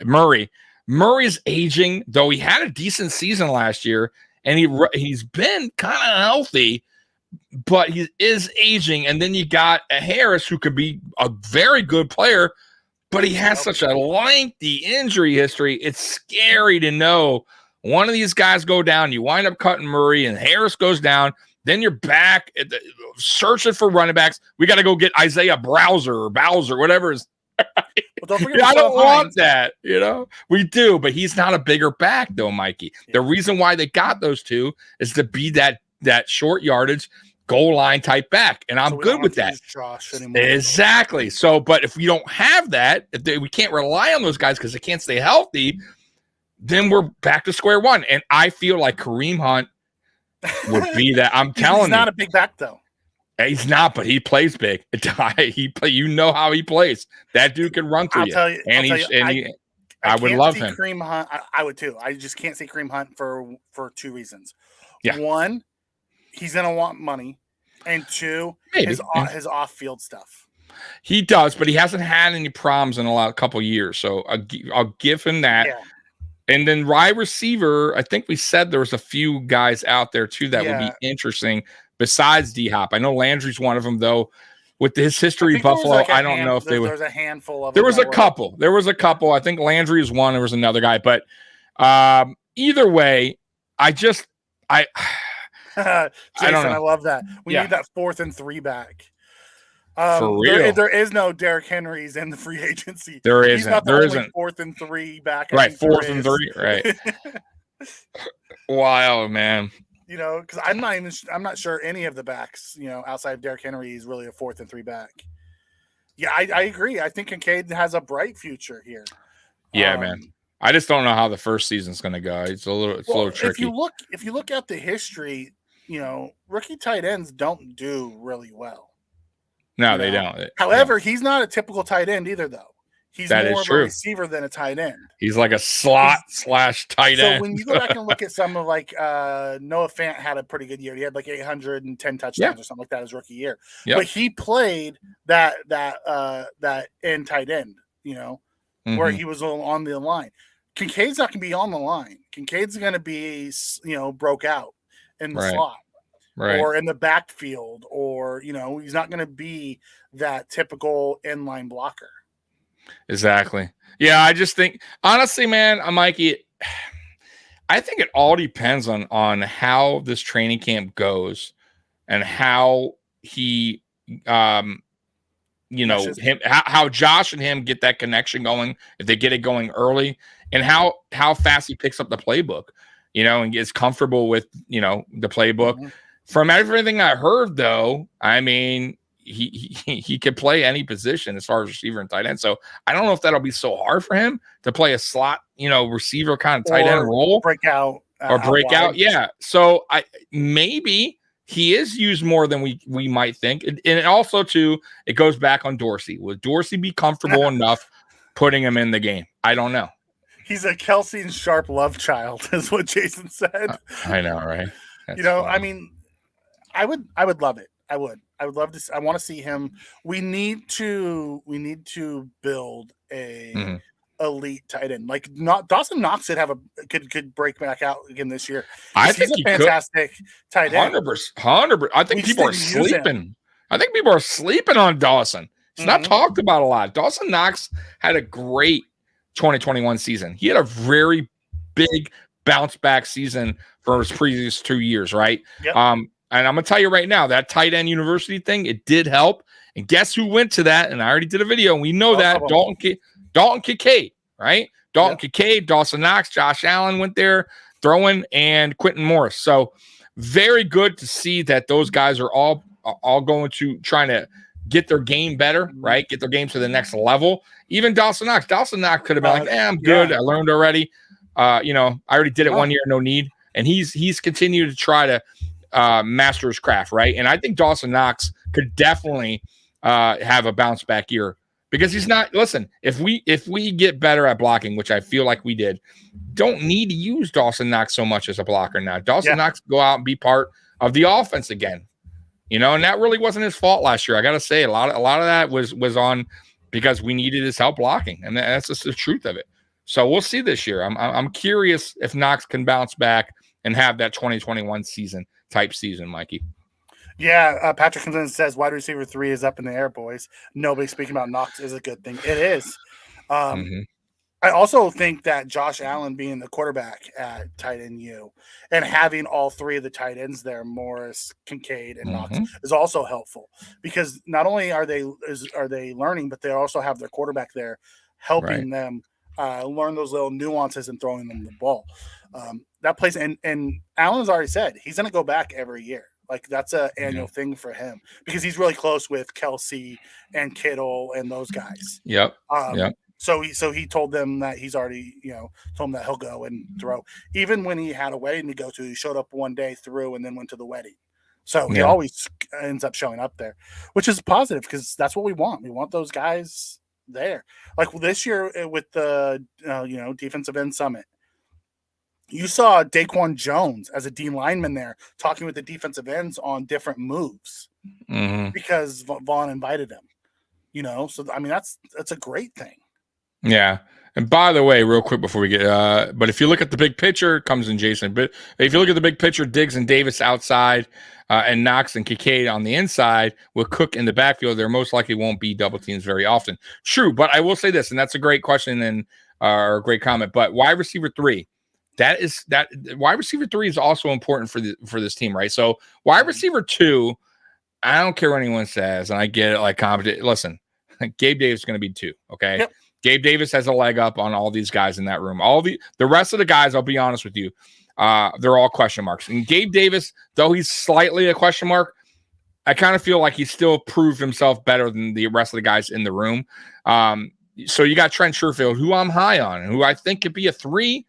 S2: Murray's aging, though he had a decent season last year, and he's been kind of healthy, but he is aging. And then you got a Harris who could be a very good player, but he has such a lengthy injury history. It's scary to know one of these guys go down, you wind up cutting Murray, and Harris goes down. Then you're back searching for running backs. We got to go get Isaiah Bowser, whatever his Well, I don't want that, We do, but he's not a bigger back, though, Mikey. The reason why they got those two is to be that short yardage goal line type back, and I'm good with that. Exactly. So, but if we don't have that, we can't rely on those guys because they can't stay healthy, then we're back to square one. And I feel like Kareem Hunt would be that. I'm telling you,
S3: he's not a big back though.
S2: He's not, but he plays big. You know how he plays. That dude can run through you. I would love him.
S3: Kareem Hunt, I would too. I just can't see Kareem Hunt for 2 reasons.
S2: Yeah.
S3: 1, he's gonna want money, and 2, his off-field stuff.
S2: He does, but he hasn't had any problems in a couple years, so I'll give him that. Yeah. And then wide receiver, I think we said there was a few guys out there too that would be interesting besides D-Hop. I know Landry's one of them, though. With his history, Buffalo, I don't know if they were.
S3: There's a handful of.
S2: There was a couple. I think Landry is one. There was another guy, but either way, I don't know.
S3: I love that. We need that 4th and 3 back.
S2: For real,
S3: there is no Derrick Henrys in the free agency.
S2: There isn't.
S3: He's not the only 4th and 3 back.
S2: Right, 4th and 3. Right. Wow, man.
S3: Because I'm not sure any of the backs, outside of Derrick Henry is really a 4th and 3 back. Yeah, I agree. I think Kincaid has a bright future here.
S2: Yeah, man. I just don't know how the first season's going to go. It's a little tricky.
S3: If you look at the history, rookie tight ends don't do really well.
S2: No, they don't.
S3: However, he's not a typical tight end either, though. He's more of a receiver than a tight end.
S2: He's like a slot / tight end.
S3: So when you go back and look at some of Noah Fant had a pretty good year. He had 810 touchdowns or something like that his rookie year. Yep. But he played that end tight end, where he was on the line. Kincaid's not going to be on the line. Kincaid's going to be, broke out in the slot or in the backfield, or, he's not going to be that typical inline blocker.
S2: Exactly. Yeah, I just think, honestly, man, Mikey, I think it all depends on how this training camp goes and how he, how Josh and him get that connection going, if they get it going early, and how fast he picks up the playbook, and gets comfortable with, the playbook. Mm-hmm. From everything I heard, though, I mean, he could play any position as far as receiver and tight end. So I don't know if that'll be so hard for him to play a slot, receiver kind of tight end role,
S3: break out.
S2: Yeah. So maybe he is used more than we might think. And also too, it goes back on Dorsey. Will Dorsey be comfortable enough putting him in the game? I don't know.
S3: He's a Kelsey and Sharp love child, is what Jason said.
S2: I know, right?
S3: That's funny. I mean, I would love it. I would love to. I want to see him. We need to build a elite tight end. Like, not Dawson Knox could break back out again this year.
S2: I think
S3: he's a fantastic tight end.
S2: 100%. I think people are sleeping. I think people are sleeping on Dawson. It's not talked about a lot. Dawson Knox had a great 2021 season. He had a very big bounce back season for his previous 2 years, right? Yep. And I'm going to tell you right now, that tight end university thing, it did help. And guess who went to that? And I already did a video, and we know that. Dalton Kincaid, right? Kincaid, Dawson Knox, Josh Allen went there throwing, and Quentin Morris. So very good to see that those guys are all going to trying to get their game better, right? Get their game to the next level. Even Dawson Knox. Dawson Knox could have been like, I'm good. Yeah. I learned already. I already did it 1 year, no need. And he's continued to try to master his craft, right? And I think Dawson Knox could definitely have a bounce back year, because he's not. Listen, if we get better at blocking, which I feel like we did, don't need to use Dawson Knox so much as a blocker now. Dawson Knox go out and be part of the offense again, and that really wasn't his fault last year. I got to say, a lot of that was on because we needed his help blocking, and that's just the truth of it. So we'll see this year. I'm curious if Knox can bounce back and have that 2021 type season, Mikey.
S3: Yeah, Patrick Clinton says wide receiver 3 is up in the air, boys. Nobody speaking about Knox is a good thing. It is. I also think that Josh Allen being the quarterback at tight end U and having all 3 of the tight ends there, Morris, Kincaid, and Knox, is also helpful, because not only are they learning, but they also have their quarterback there helping them learn those little nuances and throwing them the ball. That plays, and Allen's already said he's going to go back every year. Like, that's an annual thing for him, because he's really close with Kelsey and Kittle and those guys.
S2: Yep.
S3: So he told them that he's already, told them that he'll go and throw. Even when he had a wedding to go to, he showed up one day, threw, and then went to the wedding. So he always ends up showing up there, which is positive, because that's what we want. We want those guys there. Like this year with the defensive end summit, you saw Daquan Jones as a D lineman there talking with the defensive ends on different moves because Vaughn invited him. So I mean that's a great thing. Yeah.
S2: And by the way, real quick before we get, but if you look at the big picture, it comes in Jason. But if you look at the big picture, Diggs and Davis outside, and Knox and Kincaid on the inside with Cook in the backfield, there most likely won't be double teams very often. True, but I will say this, and that's a great question and or a great comment. But wide receiver 3, that wide receiver 3 is also important for this team, right? So wide receiver 2, I don't care what anyone says, and I get it. Like, listen, Gabe Davis is going to be 2, okay? Yep. Gabe Davis has a leg up on all these guys in that room. All the rest of the guys, I'll be honest with you, they're all question marks. And Gabe Davis, though he's slightly a question mark, I kind of feel like he still proved himself better than the rest of the guys in the room. So you got Trent Sherfield, who I'm high on, and who I think could be a 3,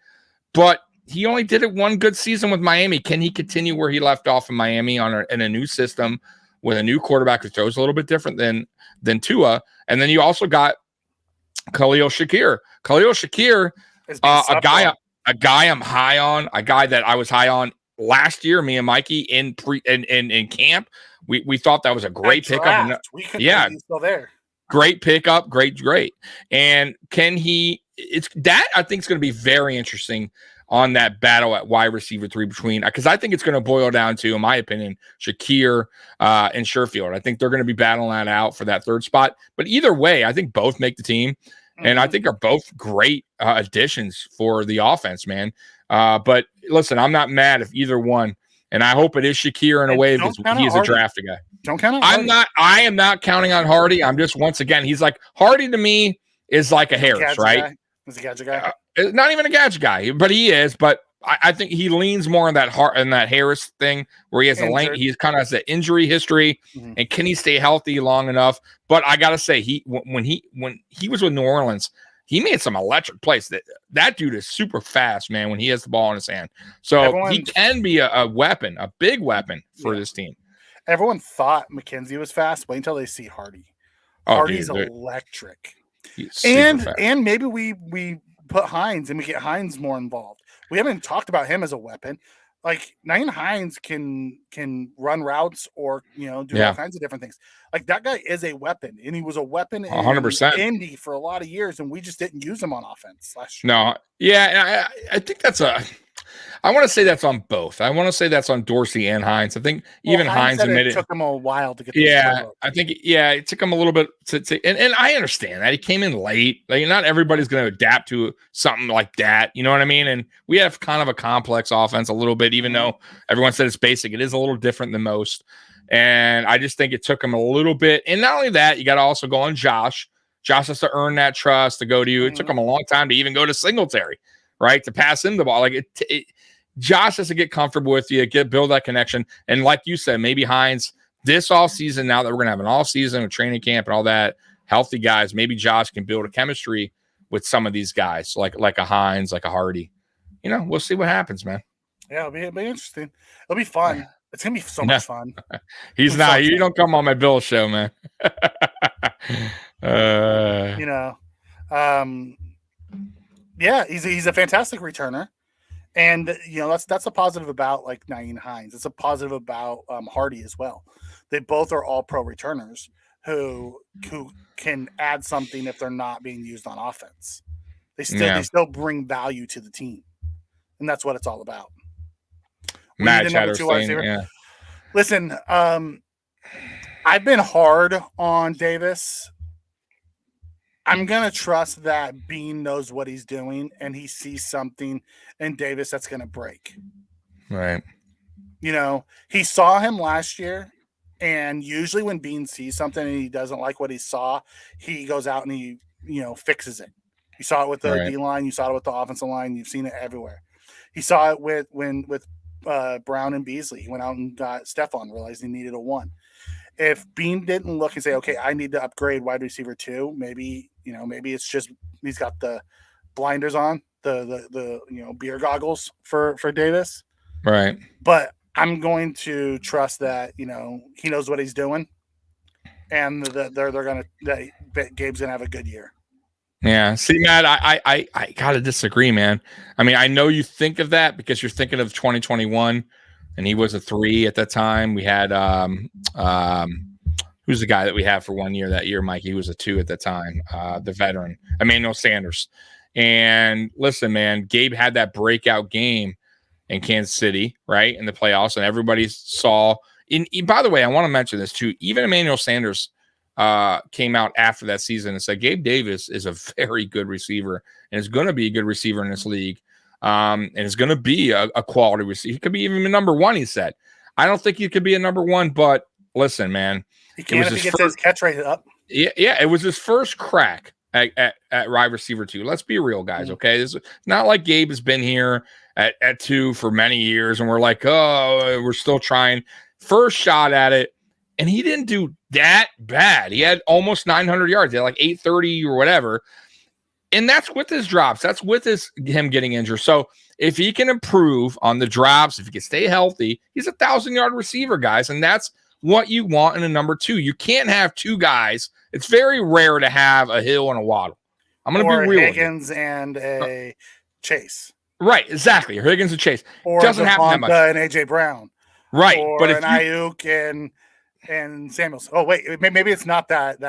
S2: but he only did it one good season with Miami. Can he continue where he left off in Miami in a new system with a new quarterback who throws a little bit different than Tua? And then you also got Khalil Shakir. A guy I'm high on, a guy that I was high on last year, me and Mikey in camp. We thought that was a great pickup.
S3: He's still there.
S2: Great pickup, great. And can he it's that I think is going to be very interesting on that battle at wide receiver 3 between, because I think it's going to boil down to, in my opinion, Shakir and Sherfield. I think they're going to be battling that out for that 3rd spot. But either way, I think both make the team, and I think are both great additions for the offense, man. But listen, I'm not mad if either one, and I hope it is Shakir in a way because he is a drafted guy.
S3: Don't count on Hardy.
S2: I am not counting on Hardy. I'm just, once again, he's like, Hardy to me is like a Harris, right?
S3: He's a gadget guy.
S2: Not even a gadget guy, but he is. But I think he leans more on that Harris thing where he has he kind of has an injury history, and can he stay healthy long enough? But I gotta say, when he was with New Orleans, he made some electric plays. That dude is super fast, man, when he has the ball in his hand. So he can be a weapon, a big weapon for this team.
S3: Everyone thought McKenzie was fast. Wait until they see Hardy. Hardy's electric. And maybe we put Hines and we get Hines more involved. We haven't talked about him as a weapon. Like, Nyheim Hines can run routes or do all kinds of different things. Like, that guy is a weapon, and he was a weapon in
S2: 100%.
S3: Indy for a lot of years, and we just didn't use him on offense last year.
S2: No, yeah, I think I want to say that's on both. I want to say that's on Dorsey and Hines. I think even Hines admitted
S3: it took him a while to get.
S2: I think it took him a little bit and I understand that he came in late. Like, not everybody's going to adapt to something like that. You know what I mean? And we have kind of a complex offense a little bit, even though everyone said it's basic. It is a little different than most. And I just think it took him a little bit. And not only that, you got to also go on Josh. Josh has to earn that trust to go to you. It took him a long time to even go to Singletary, right? To pass him the ball. Like, Josh has to get comfortable with you, build that connection. And like you said, maybe Hines this offseason, now that we're going to have an offseason with training camp and all that, healthy guys, maybe Josh can build a chemistry with some of these guys, like a Hines, like a Hardy. We'll see what happens, man.
S3: Yeah, it'll be interesting. It'll be fun. It's going to be so much fun.
S2: He's not. You don't come on my Bill show, man.
S3: Yeah, he's a fantastic returner. And that's a positive about like Nyheim Hines. It's a positive about Hardy as well. They both are all pro returners who can add something if they're not being used on offense. They still bring value to the team, and that's what it's all about.
S2: Matt Chatterstein, yeah.
S3: Listen, I've been hard on Davis. I'm going to trust that Bean knows what he's doing and he sees something in Davis that's going to break.
S2: Right.
S3: He saw him last year, and usually when Bean sees something and he doesn't like what he saw, he goes out and he, fixes it. You saw it with the D-line. You saw it with the offensive line. You've seen it everywhere. He saw it with Brown and Beasley. He went out and got Stephon, realized he needed a 1. If Bean didn't look and say, okay, I need to upgrade wide receiver 2, maybe it's just he's got the blinders on, the beer goggles for Davis.
S2: Right.
S3: But I'm going to trust that, he knows what he's doing, and that Gabe's gonna have a good year.
S2: Yeah. See, Matt, I gotta disagree, man. I mean, I know you think of that because you're thinking of 2021. And he was a 3 at that time. We had who's the guy that we had for 1 year that year, Mike? He was a 2 at the time, the veteran, Emmanuel Sanders. And listen, man, Gabe had that breakout game in Kansas City, right, in the playoffs, and everybody saw. By the way, I want to mention this too. Even Emmanuel Sanders came out after that season and said Gabe Davis is a very good receiver and is going to be a good receiver in this league. And it's going to be a quality receiver. He could be even a number 1, he said. I don't think he could be a number 1, but listen, man.
S3: He can if he gets his catch rate up.
S2: Yeah, it was his first crack at wide receiver 2. Let's be real, guys, okay? It's not like Gabe has been here at 2 for many years, and we're like, oh, we're still trying. First shot at it, and he didn't do that bad. He had almost 900 yards. He had like 830 or whatever. And that's with his drops. That's with him getting injured. So if he can improve on the drops, if he can stay healthy, he's 1,000-yard receiver, guys. And that's what you want in a number 2. You can't have 2 guys. It's very rare to have a Hill and a Waddle. I'm going to be real.
S3: Higgins and a Chase.
S2: Right, exactly. Higgins and Chase.
S3: Or
S2: doesn't happen that much.
S3: And AJ Brown.
S2: Right,
S3: or
S2: but if
S3: an Ayuk and and Samuels. Oh wait, maybe it's not that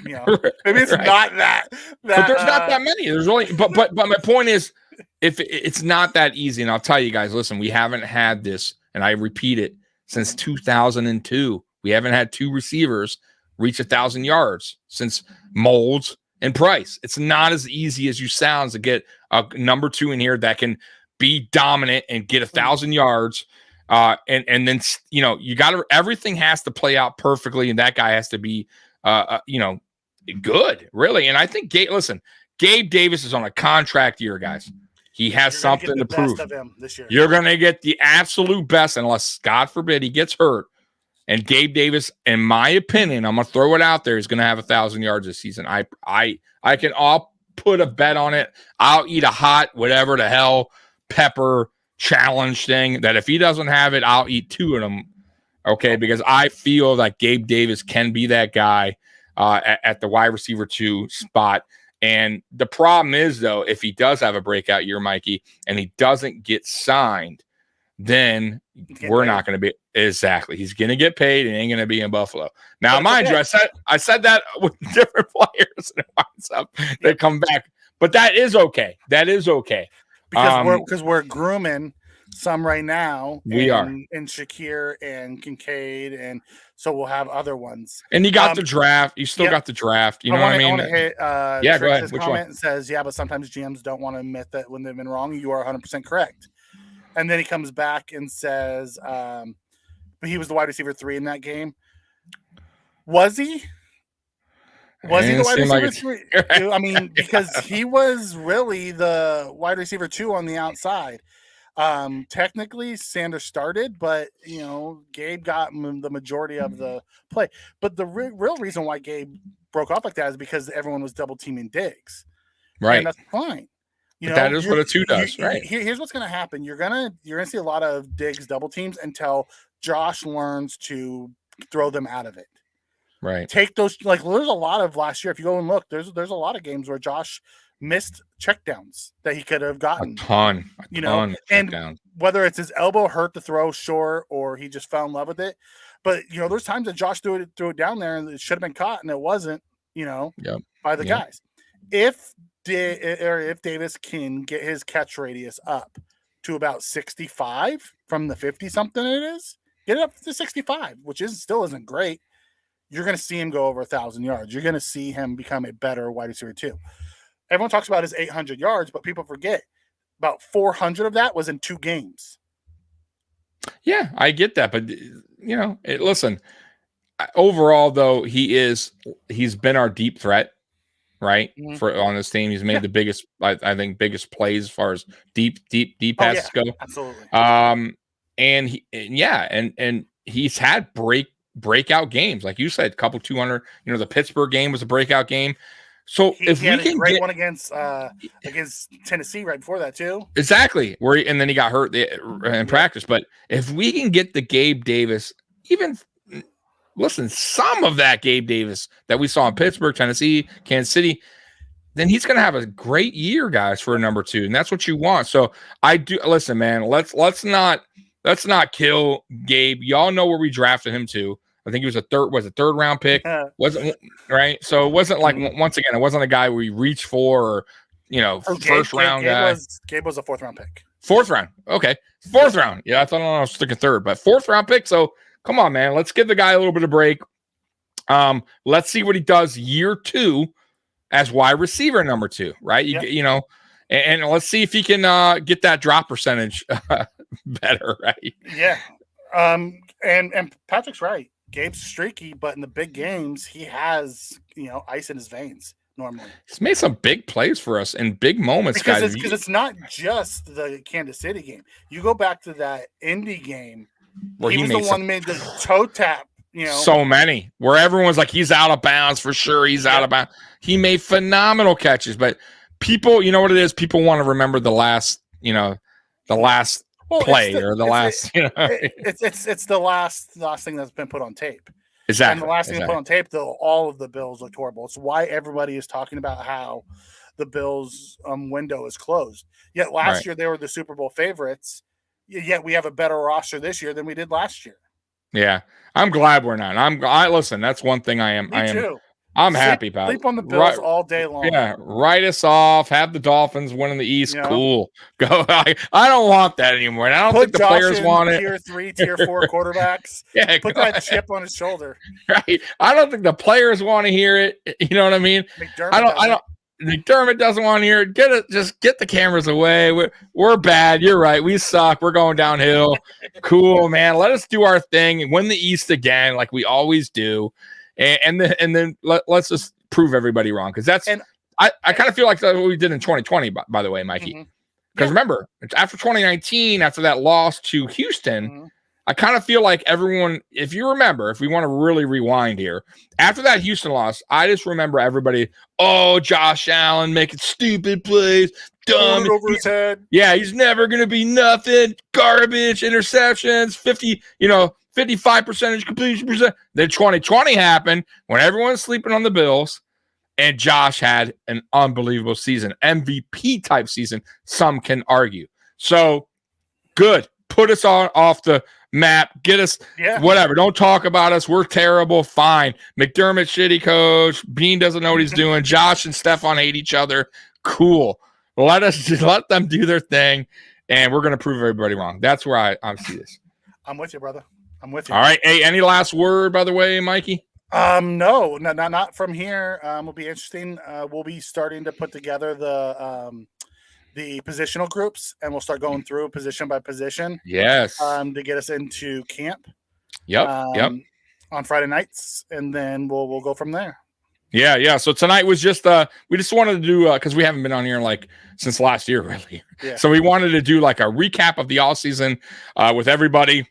S3: maybe it's
S2: Right.
S3: not that.
S2: But there's not that many. There's only but my point is, if it's not that easy, and I'll tell you guys, listen, we haven't had this, and I repeat it, since 2002. We haven't had two receivers reach 1,000 yards since Molds and Price. It's not as easy as you sound to get a number 2 in here that can be dominant and get 1,000 yards. And then, you got to, everything has to play out perfectly. And that guy has to be, good, really. And I think Gabe Davis is on a contract year, guys. He has something to prove.
S3: Of him this year. You're
S2: going to get the absolute best, unless, God forbid, he gets hurt. And Gabe Davis, in my opinion, I'm going to throw it out there, is going to have 1,000 yards this season. I can all put a bet on it. I'll eat a hot, whatever the hell, pepper challenge thing, that if he doesn't have it, I'll eat 2 of them. Okay, because I feel like Gabe Davis can be that guy at the wide receiver 2 spot. And the problem is, though, if he does have a breakout year, Mikey, and he doesn't get signed, then we're not going to be exactly. He's going to get paid and ain't going to be in Buffalo. Now, mind you, I said that with different players and it winds up they come back, but that is okay. That is okay
S3: because we're grooming some right now.
S2: We are
S3: in Shakir and Kincaid, and so we'll have other ones.
S2: And you got the draft. You still got the draft. You know what I mean?
S3: I want to hit,
S2: go ahead. Which
S3: comment
S2: one?
S3: Says, yeah, but sometimes GMs don't want to admit that when they've been wrong. You are 100% correct. And then he comes back and says, but he was the wide receiver 3 in that game. Was he? Was he the wide receiver 3? I mean, because he was really the wide receiver 2 on the outside. Technically, Sanders started, but Gabe got the majority of the play. But the real reason why Gabe broke off like that is because everyone was double teaming Diggs.
S2: Right,
S3: and that's fine.
S2: That is what a 2 does, right?
S3: Here's what's going to happen. You're gonna see a lot of Diggs double teams until Josh learns to throw them out of it.
S2: Right.
S3: Take those, there's a lot of last year. If you go and look, there's a lot of games where Josh missed checkdowns that he could have gotten.
S2: A ton of
S3: and
S2: checkdowns.
S3: Whether it's his elbow hurt the throw short or he just fell in love with it. But there's times that Josh threw it down there and it should have been caught and it wasn't, by the guys. If Davis can get his catch radius up to about 65 from the 50 something it is, get it up to 65, which still isn't great. You're going to see him go over 1,000 yards. You're going to see him become a better wide receiver 2. Everyone talks about his 800 yards, but people forget about 400 of that was in 2 games.
S2: Yeah, I get that, but listen. Overall, though, he's been our deep threat. Right, for on this team, he's made the biggest, I think, biggest plays as far as deep passes go.
S3: Absolutely.
S2: And he's had breakout games, like you said, couple 200. The Pittsburgh game was a breakout game. So
S3: if we can get one against Tennessee right before that too,
S2: exactly and then he got hurt in practice. But if we can get the Gabe Davis, even. Listen, some of that Gabe Davis that we saw in Pittsburgh, Tennessee, Kansas City, then he's going to have a great year, guys, for a number 2, and that's what you want. So I do listen, man. Let's not kill Gabe. Y'all know where we drafted him to. I think he was a third round pick, wasn't right? So it wasn't like once again, it wasn't a guy we reached for or first round guy.
S3: Gabe was a 4th round pick.
S2: 4th round, okay, 4th round. Yeah, I thought I was thinking 3rd, but 4th round pick. So. Come on, man. Let's give the guy a little bit of break. Let's see what he does year 2 as wide receiver number 2, right? And let's see if he can get that drop percentage better, right?
S3: Yeah. And Patrick's right. Gabe's streaky, but in the big games, he has, ice in his veins normally. He's
S2: made some big plays for us in big moments, guys.
S3: Because it's not just the Kansas City game. You go back to that Indy game. Where he was the one who made the toe tap,
S2: So many. Where everyone's like, he's out of bounds for sure. He's out of bounds. He made phenomenal catches. But people, you know what it is? People want to remember the last, play or the last,
S3: It's the last thing that's been put on tape.
S2: Exactly.
S3: And the last thing put on tape, though, all of the Bills looked horrible. It's why everybody is talking about how the Bills window is closed. Yet last year they were the Super Bowl favorites. Yet we have a better roster this year than we did last year.
S2: Yeah. I'm glad we're not. I listen, that's one thing I am.
S3: Me too.
S2: I'm happy about
S3: Sleep on the Bills all day long.
S2: Yeah, write us off. Have the Dolphins win in the East.
S3: You know?
S2: Cool. Go. I don't want that anymore. And I don't think the
S3: Josh
S2: players want it.
S3: Tier 3, Tier 4 quarterbacks.
S2: Yeah,
S3: put that chip on his shoulder.
S2: Right. I don't think the players want to hear it. You know what I mean? McDermott doesn't want to hear it. Just get the cameras away. We're bad. You're right. We suck. We're going downhill. Cool, man. Let us do our thing and win the East again, like we always do. And then let's just prove everybody wrong, because I kind of feel like that's what we did in 2020. By the way, Mikey, because remember, after 2019, after that loss to Houston, I kind of feel like everyone, if you remember, if we want to really rewind here, after that Houston loss, I just remember everybody, Josh Allen making stupid plays, dumb
S3: over his head.
S2: Yeah, he's never gonna be nothing. Garbage, interceptions, 55% completion percent. Then 2020 happened when everyone's sleeping on the Bills, and Josh had an unbelievable season, MVP type season. Some can argue. So good. Put us off the map. Get us whatever. Don't talk about us. We're terrible. Fine. McDermott, shitty coach. Bean doesn't know what he's doing. Josh and Stephon hate each other. Cool. Let them do their thing, and we're gonna prove everybody wrong. That's where I see this.
S3: I'm with you, brother. I'm with you.
S2: All right. Hey, any last word, by the way, Mikey?
S3: No, not from here. Will be interesting. We'll be starting to put together the positional groups, and we'll start going through position by position.
S2: Yes.
S3: To get us into camp.
S2: Yep.
S3: On Friday nights, and then we'll go from there.
S2: Yeah. So tonight was just we just wanted to do because we haven't been on here since last year, really.
S3: Yeah.
S2: So we wanted to do like a recap of the offseason with everybody,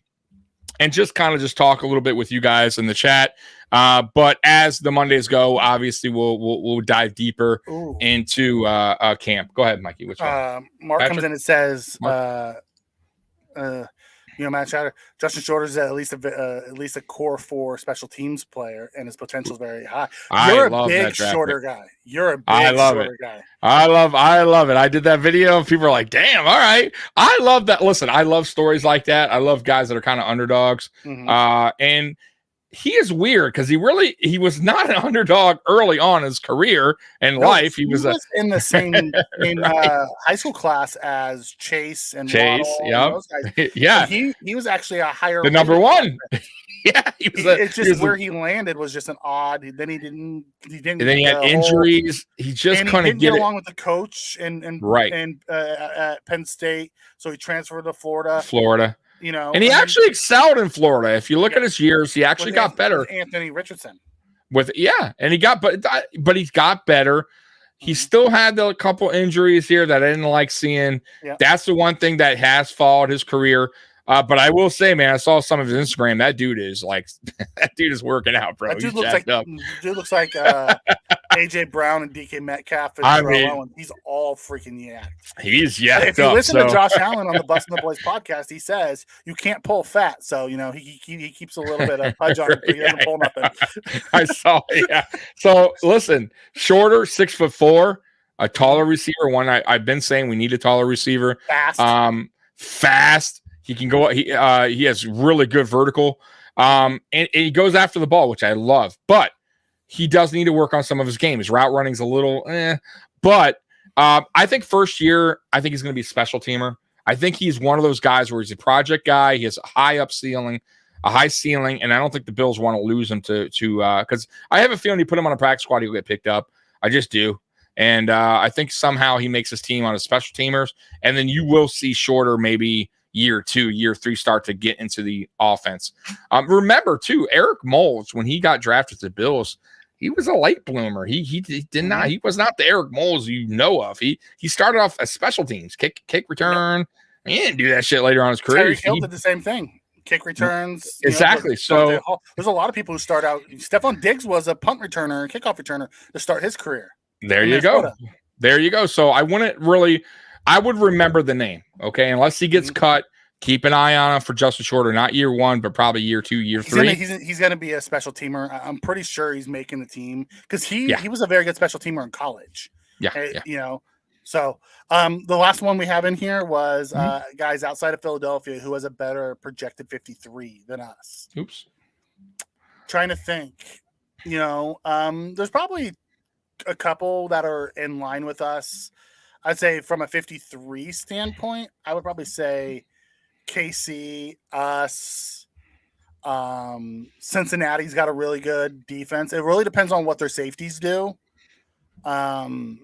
S2: and just kind of just talk a little bit with you guys in the chat. But as the Mondays go, obviously we'll dive deeper into camp. Go ahead, Mikey. Which one?
S3: Mark
S2: Patrick?
S3: comes in and says, Matt Shatter, Justin Shorter's at least a core 4 special teams player, and his potential is very high. You're a big shorter guy. You're a big shorter guy.
S2: I love it. I did that video, and people are like, "Damn, all right." I love that. Listen, I love stories like that. I love guys that are kind of underdogs. And he is weird because he was not an underdog early on in his career and life. He was
S3: in the same high school class as Chase and
S2: Waddle,
S3: and those guys.
S2: Yeah,
S3: he was actually a higher
S2: number one. Yeah,
S3: where he landed was just an odd. Then he didn't.
S2: And then he had injuries. He just couldn't get
S3: along with the coach and at Penn State, so he transferred to Florida.
S2: And he actually excelled in Florida. If you look at his years, he actually got better.
S3: Anthony Richardson.
S2: And he got, but he got better. He still had a couple injuries here that I didn't like seeing. Yeah. That's the one thing that has followed his career. But I will say, man, I saw some of his Instagram. That dude is working out, bro.
S3: That dude looks like AJ Brown and DK Metcalf and he's all freaking yacked.
S2: He's yacked.
S3: If you listen to Josh Allen on the Bustin' the Boys podcast, he says you can't pull fat. So he keeps a little bit of pudge on it, but he doesn't pull nothing.
S2: I saw, yeah. So listen, shorter, 6'4", a taller receiver. One I've been saying we need a taller receiver. Fast. He can go. He has really good vertical, and he goes after the ball, which I love. But he does need to work on some of his game. His route running's a little, But I think first year, I think he's going to be a special teamer. I think he's one of those guys where he's a project guy. He has a high ceiling, and I don't think the Bills want to lose him to because I have a feeling you put him on a practice squad, he'll get picked up. I just do. And I think somehow he makes his team on his special teamers, and then you will see Shorter maybe year 2, year 3 start to get into the offense. Remember too, Eric Moles, when he got drafted to the Bills, he was a late bloomer. He was not the Eric Moles you know of. He started off as special teams, kick return. He didn't do that shit later on in his career.
S3: Terry Hill did the same thing. Kick returns.
S2: Exactly. So
S3: there's a lot of people who start out. Stephon Diggs was a punt returner and kickoff returner to start his career.
S2: There you go. So I would remember the name, okay? Unless he gets cut, keep an eye on him for Justin Shorter. Not year 1, but probably year 2, year 3.
S3: He's going to be a special teamer. I'm pretty sure he's making the team because he was a very good special teamer in college. So the last one we have in here was guys outside of Philadelphia who has a better projected 53 than us.
S2: Oops.
S3: Trying to think, there's probably a couple that are in line with us. I'd say from a 53 standpoint, I would probably say KC, us, Cincinnati's got a really good defense. It really depends on what their safeties do. Don't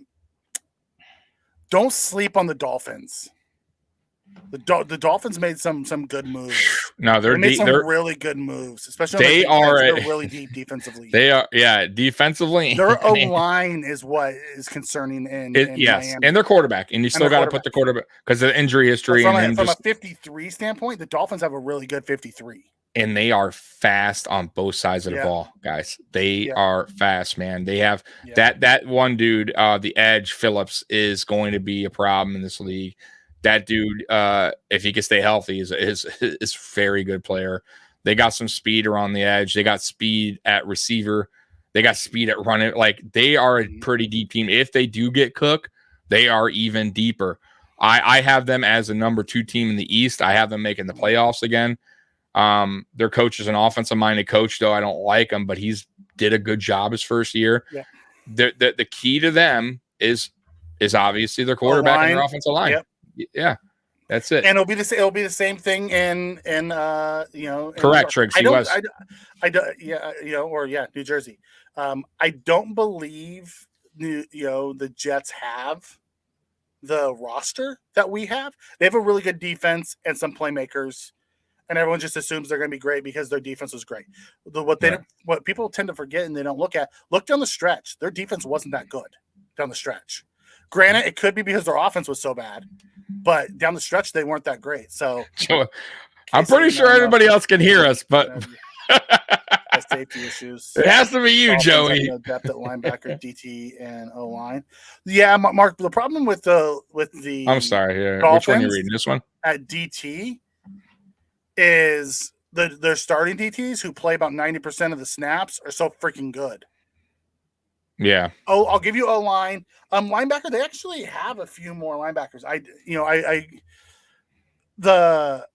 S3: sleep on the Dolphins. The Dolphins made some good moves.
S2: No,
S3: they made some really good moves, especially they're really deep defensively.
S2: They are, defensively.
S3: Their O line is what is concerning in
S2: yes,
S3: Miami.
S2: And their quarterback, and you still got to put the quarterback because of the injury history.
S3: From a 53 standpoint, the Dolphins have a really good 53.
S2: And they are fast on both sides of the ball, guys. They are fast, man. They have that one dude, the edge, Phillips, is going to be a problem in this league. That dude, if he can stay healthy, is a very good player. They got some speed around the edge. They got speed at receiver. They got speed at running. Like, they are a pretty deep team. If they do get Cook, they are even deeper. I have them as a number 2 team in the East. I have them making the playoffs again. Their coach is an offensive-minded coach, though I don't like him, but he's did a good job his first year. Yeah. The key to them is obviously their quarterback and their offensive line. Yep. Yeah, that's it.
S3: And it'll be the same thing in
S2: correct, Triggs. He was.
S3: New Jersey. I don't believe the Jets have the roster that we have. They have a really good defense and some playmakers, and everyone just assumes they're going to be great because their defense was great. What people tend to forget and they don't look down the stretch. Their defense wasn't that good down the stretch. Granted, it could be because their offense was so bad, but down the stretch they weren't that great. So
S2: I'm pretty sure everybody else can hear us, but
S3: safety issues.
S2: It has to be you, Joey.
S3: Depth at linebacker, DT, and O line. Yeah, Mark. The problem with the
S2: I'm sorry. Yeah,
S3: Dolphins,
S2: which one are you reading? This one
S3: at DT is their starting DTs who play about 90% of the snaps are so freaking good.
S2: Yeah.
S3: Oh, I'll give you O line. Linebacker, they actually have a few more linebackers. The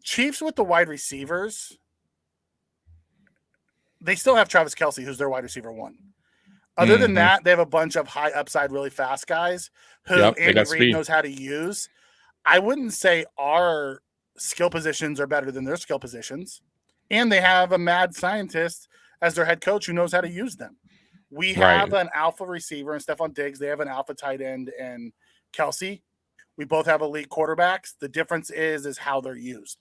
S3: Chiefs with the wide receivers, they still have Travis Kelce, who's their wide receiver 1. Other than that, they have a bunch of high upside, really fast guys who Andy Reid knows how to use. I wouldn't say our skill positions are better than their skill positions. And they have a mad scientist as their head coach who knows how to use them. We have an alpha receiver and Stephon Diggs. They have an alpha tight end and Kelce. We both have elite quarterbacks. The difference is how they're used.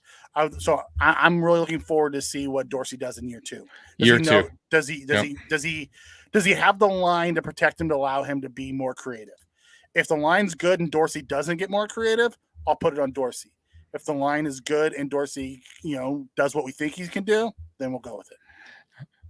S3: So I'm really looking forward to see what Dorsey does in year 2. Does he have the line to protect him to allow him to be more creative? If the line's good and Dorsey doesn't get more creative, I'll put it on Dorsey. If the line is good and Dorsey, does what we think he can do, then we'll go with it.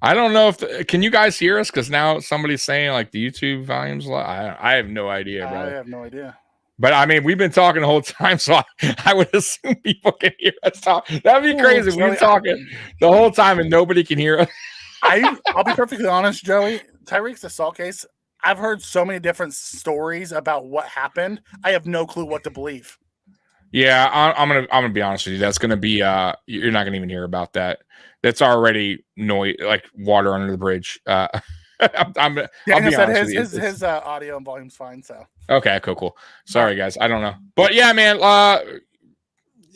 S2: I don't know can you guys hear us? Because now somebody's saying like the YouTube volume's low. I have no idea, bro.
S3: I have no idea.
S2: But I mean, we've been talking the whole time, so I would assume people can hear us talk. That'd be crazy. Joey, we're talking the whole time and nobody can hear us.
S3: I'll be perfectly honest, Joey. Tyreek's assault case. I've heard so many different stories about what happened. I have no clue what to believe.
S2: Yeah, I'm gonna be honest with you. That's gonna be you're not gonna even hear about that. That's already noise, like water under the bridge. I'll be honest with you.
S3: His audio and volume's fine. So
S2: okay, cool. Sorry, guys. I don't know, but yeah, man.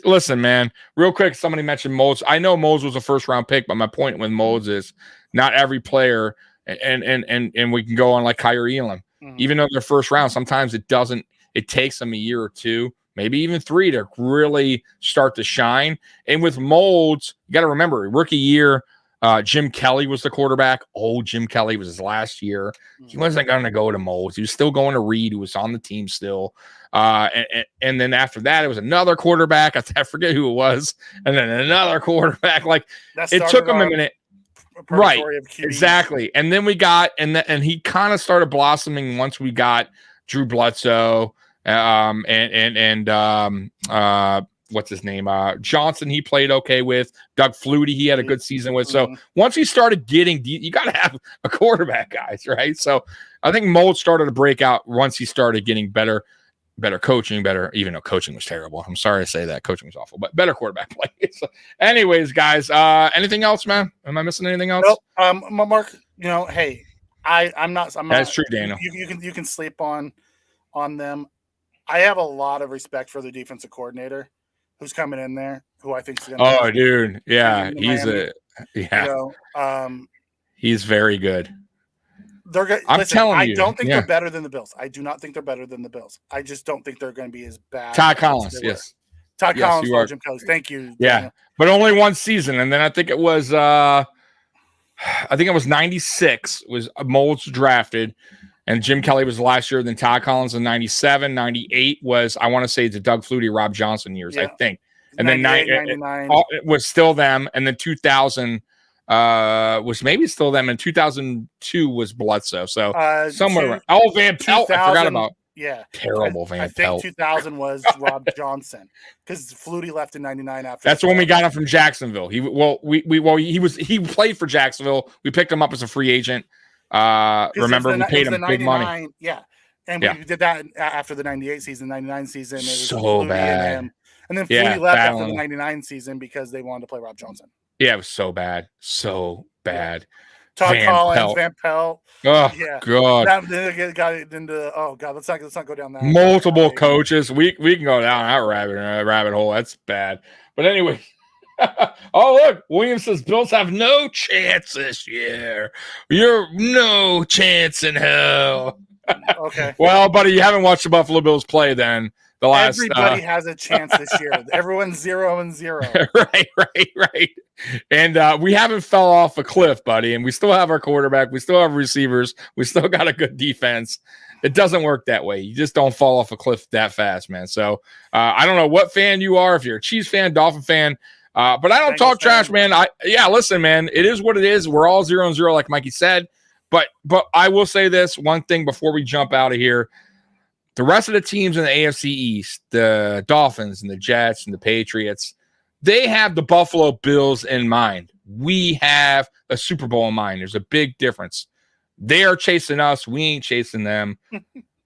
S2: Listen, man. Real quick, somebody mentioned Moles. I know Moles was a first round pick, but my point with Moles is not every player, and we can go on like Kyrie Elam. Even though they're first round, sometimes it doesn't. It takes them a year or 2. Maybe even 3 to really start to shine. And with Molds, you got to remember, rookie year, Jim Kelly was the quarterback. Jim Kelly was his last year. He wasn't going to go to Molds. He was still going to Reed, who was on the team still. And then after that, it was another quarterback. I forget who it was. And then another quarterback. Like, it took him a minute. Right, exactly. And then we got, and he kind of started blossoming once we got Drew Bledsoe. what's his name? Johnson, he played okay with. Doug Flutie, he had a good season with. So once he started getting, you got to have a quarterback, guys, right? So I think Mold started to break out once he started getting better coaching, even though coaching was terrible. I'm sorry to say that. Coaching was awful, but better quarterback play. So anyways, guys, anything else, man? Am I missing anything else?
S3: Nope. Mark, hey, I'm not.
S2: That's true, Daniel.
S3: You can sleep on them. I have a lot of respect for the defensive coordinator who's coming in there, who I think is going to.
S2: Oh, dude, yeah, he's very good.
S3: I'm telling you, I don't think they're better than the Bills. I do not think they're better than the Bills. I just don't think they're going to be as bad.
S2: Todd Collins, yes.
S3: Todd Collins, Jim Kelly. Thank you.
S2: Yeah, Daniel. But only one season, and then I think it was 96 was Molds drafted, and Jim Kelly was last year. Then Todd Collins in 97, 98 was, I want to say, the Doug Flutie, Rob Johnson years, I think. And then 99 it was still them, and then 2000. Was maybe still them, and 2002 was Bledsoe. So somewhere around. Van Pelt, I forgot about.
S3: Yeah,
S2: terrible Van Pelt.
S3: I think 2000 was Rob Johnson because Flutie left in 99 after.
S2: That's when we got him from Jacksonville. He played for Jacksonville. We picked him up as a free agent. Remember, we paid him big money.
S3: Yeah, and we did that after the 98 season, 99 season. It was
S2: so
S3: Flutie
S2: bad.
S3: And then Flutie left after the 99 season because they wanted to play Rob Johnson.
S2: Yeah, it was so bad. So bad.
S3: Todd Collins, Van Pelt.
S2: Oh, God.
S3: That got into, let's not go down that.
S2: Multiple coaches. We can go down that rabbit hole. That's bad. But anyway. Oh, look. William says Bills have no chance this year. You're no chance in hell.
S3: Okay.
S2: Well, buddy, you haven't watched the Buffalo Bills play then.
S3: Everybody has a chance this year. Everyone's 0-0.
S2: Right. And we haven't fell off a cliff, buddy. And we still have our quarterback. We still have receivers. We still got a good defense. It doesn't work that way. You just don't fall off a cliff that fast, man. So I don't know what fan you are. If you're a Chiefs fan, Dolphin fan, but I don't talk trash, man. Listen, man. It is what it is. We're all 0-0, like Mikey said. But I will say this one thing before we jump out of here. The rest of the teams in the AFC East, the Dolphins and the Jets and the Patriots, they have the Buffalo Bills in mind. We have a Super Bowl in mind. There's a big difference. They are chasing us. We ain't chasing them.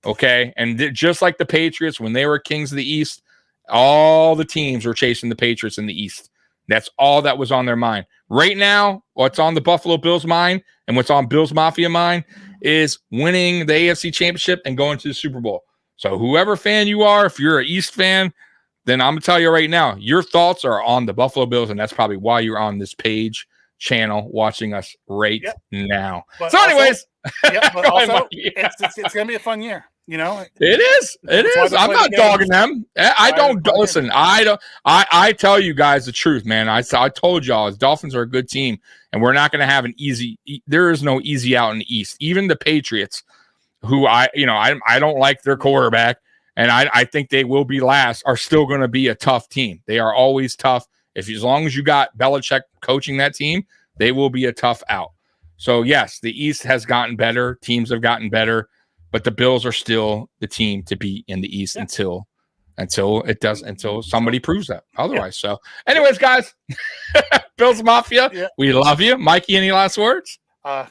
S2: Okay? And just like the Patriots, when they were kings of the East, all the teams were chasing the Patriots in the East. That's all that was on their mind. Right now, what's on the Buffalo Bills' mind and what's on Bills Mafia mind is winning the AFC Championship and going to the Super Bowl. So whoever fan you are, if you're an East fan, then I'm going to tell you right now, your thoughts are on the Buffalo Bills, and that's probably why you're on this page channel watching us right now.
S3: But
S2: so anyways.
S3: It's going to be a fun year.
S2: It is. I'm not dogging them. I don't listen. I tell you guys the truth, man. I told y'all, the Dolphins are a good team, and we're not going to have an easy. There is no easy out in the East. Even the Patriots, who I don't like their quarterback, and I think they will be last, are still going to be a tough team. They are always tough. As long as you got Belichick coaching that team, they will be a tough out. So yes, the East has gotten better. Teams have gotten better, but the Bills are still the team to beat in the East until somebody proves that otherwise. So anyways, guys, Bills Mafia, we love you. Mikey, any last words?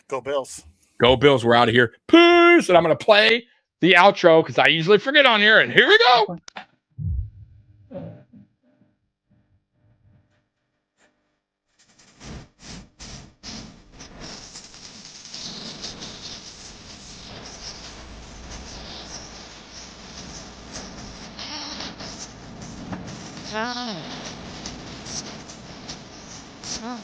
S3: Go Bills.
S2: Go Bills. We're out of here. Peace. And I'm going to play the outro because I usually forget on here. And here we go.
S4: Oh.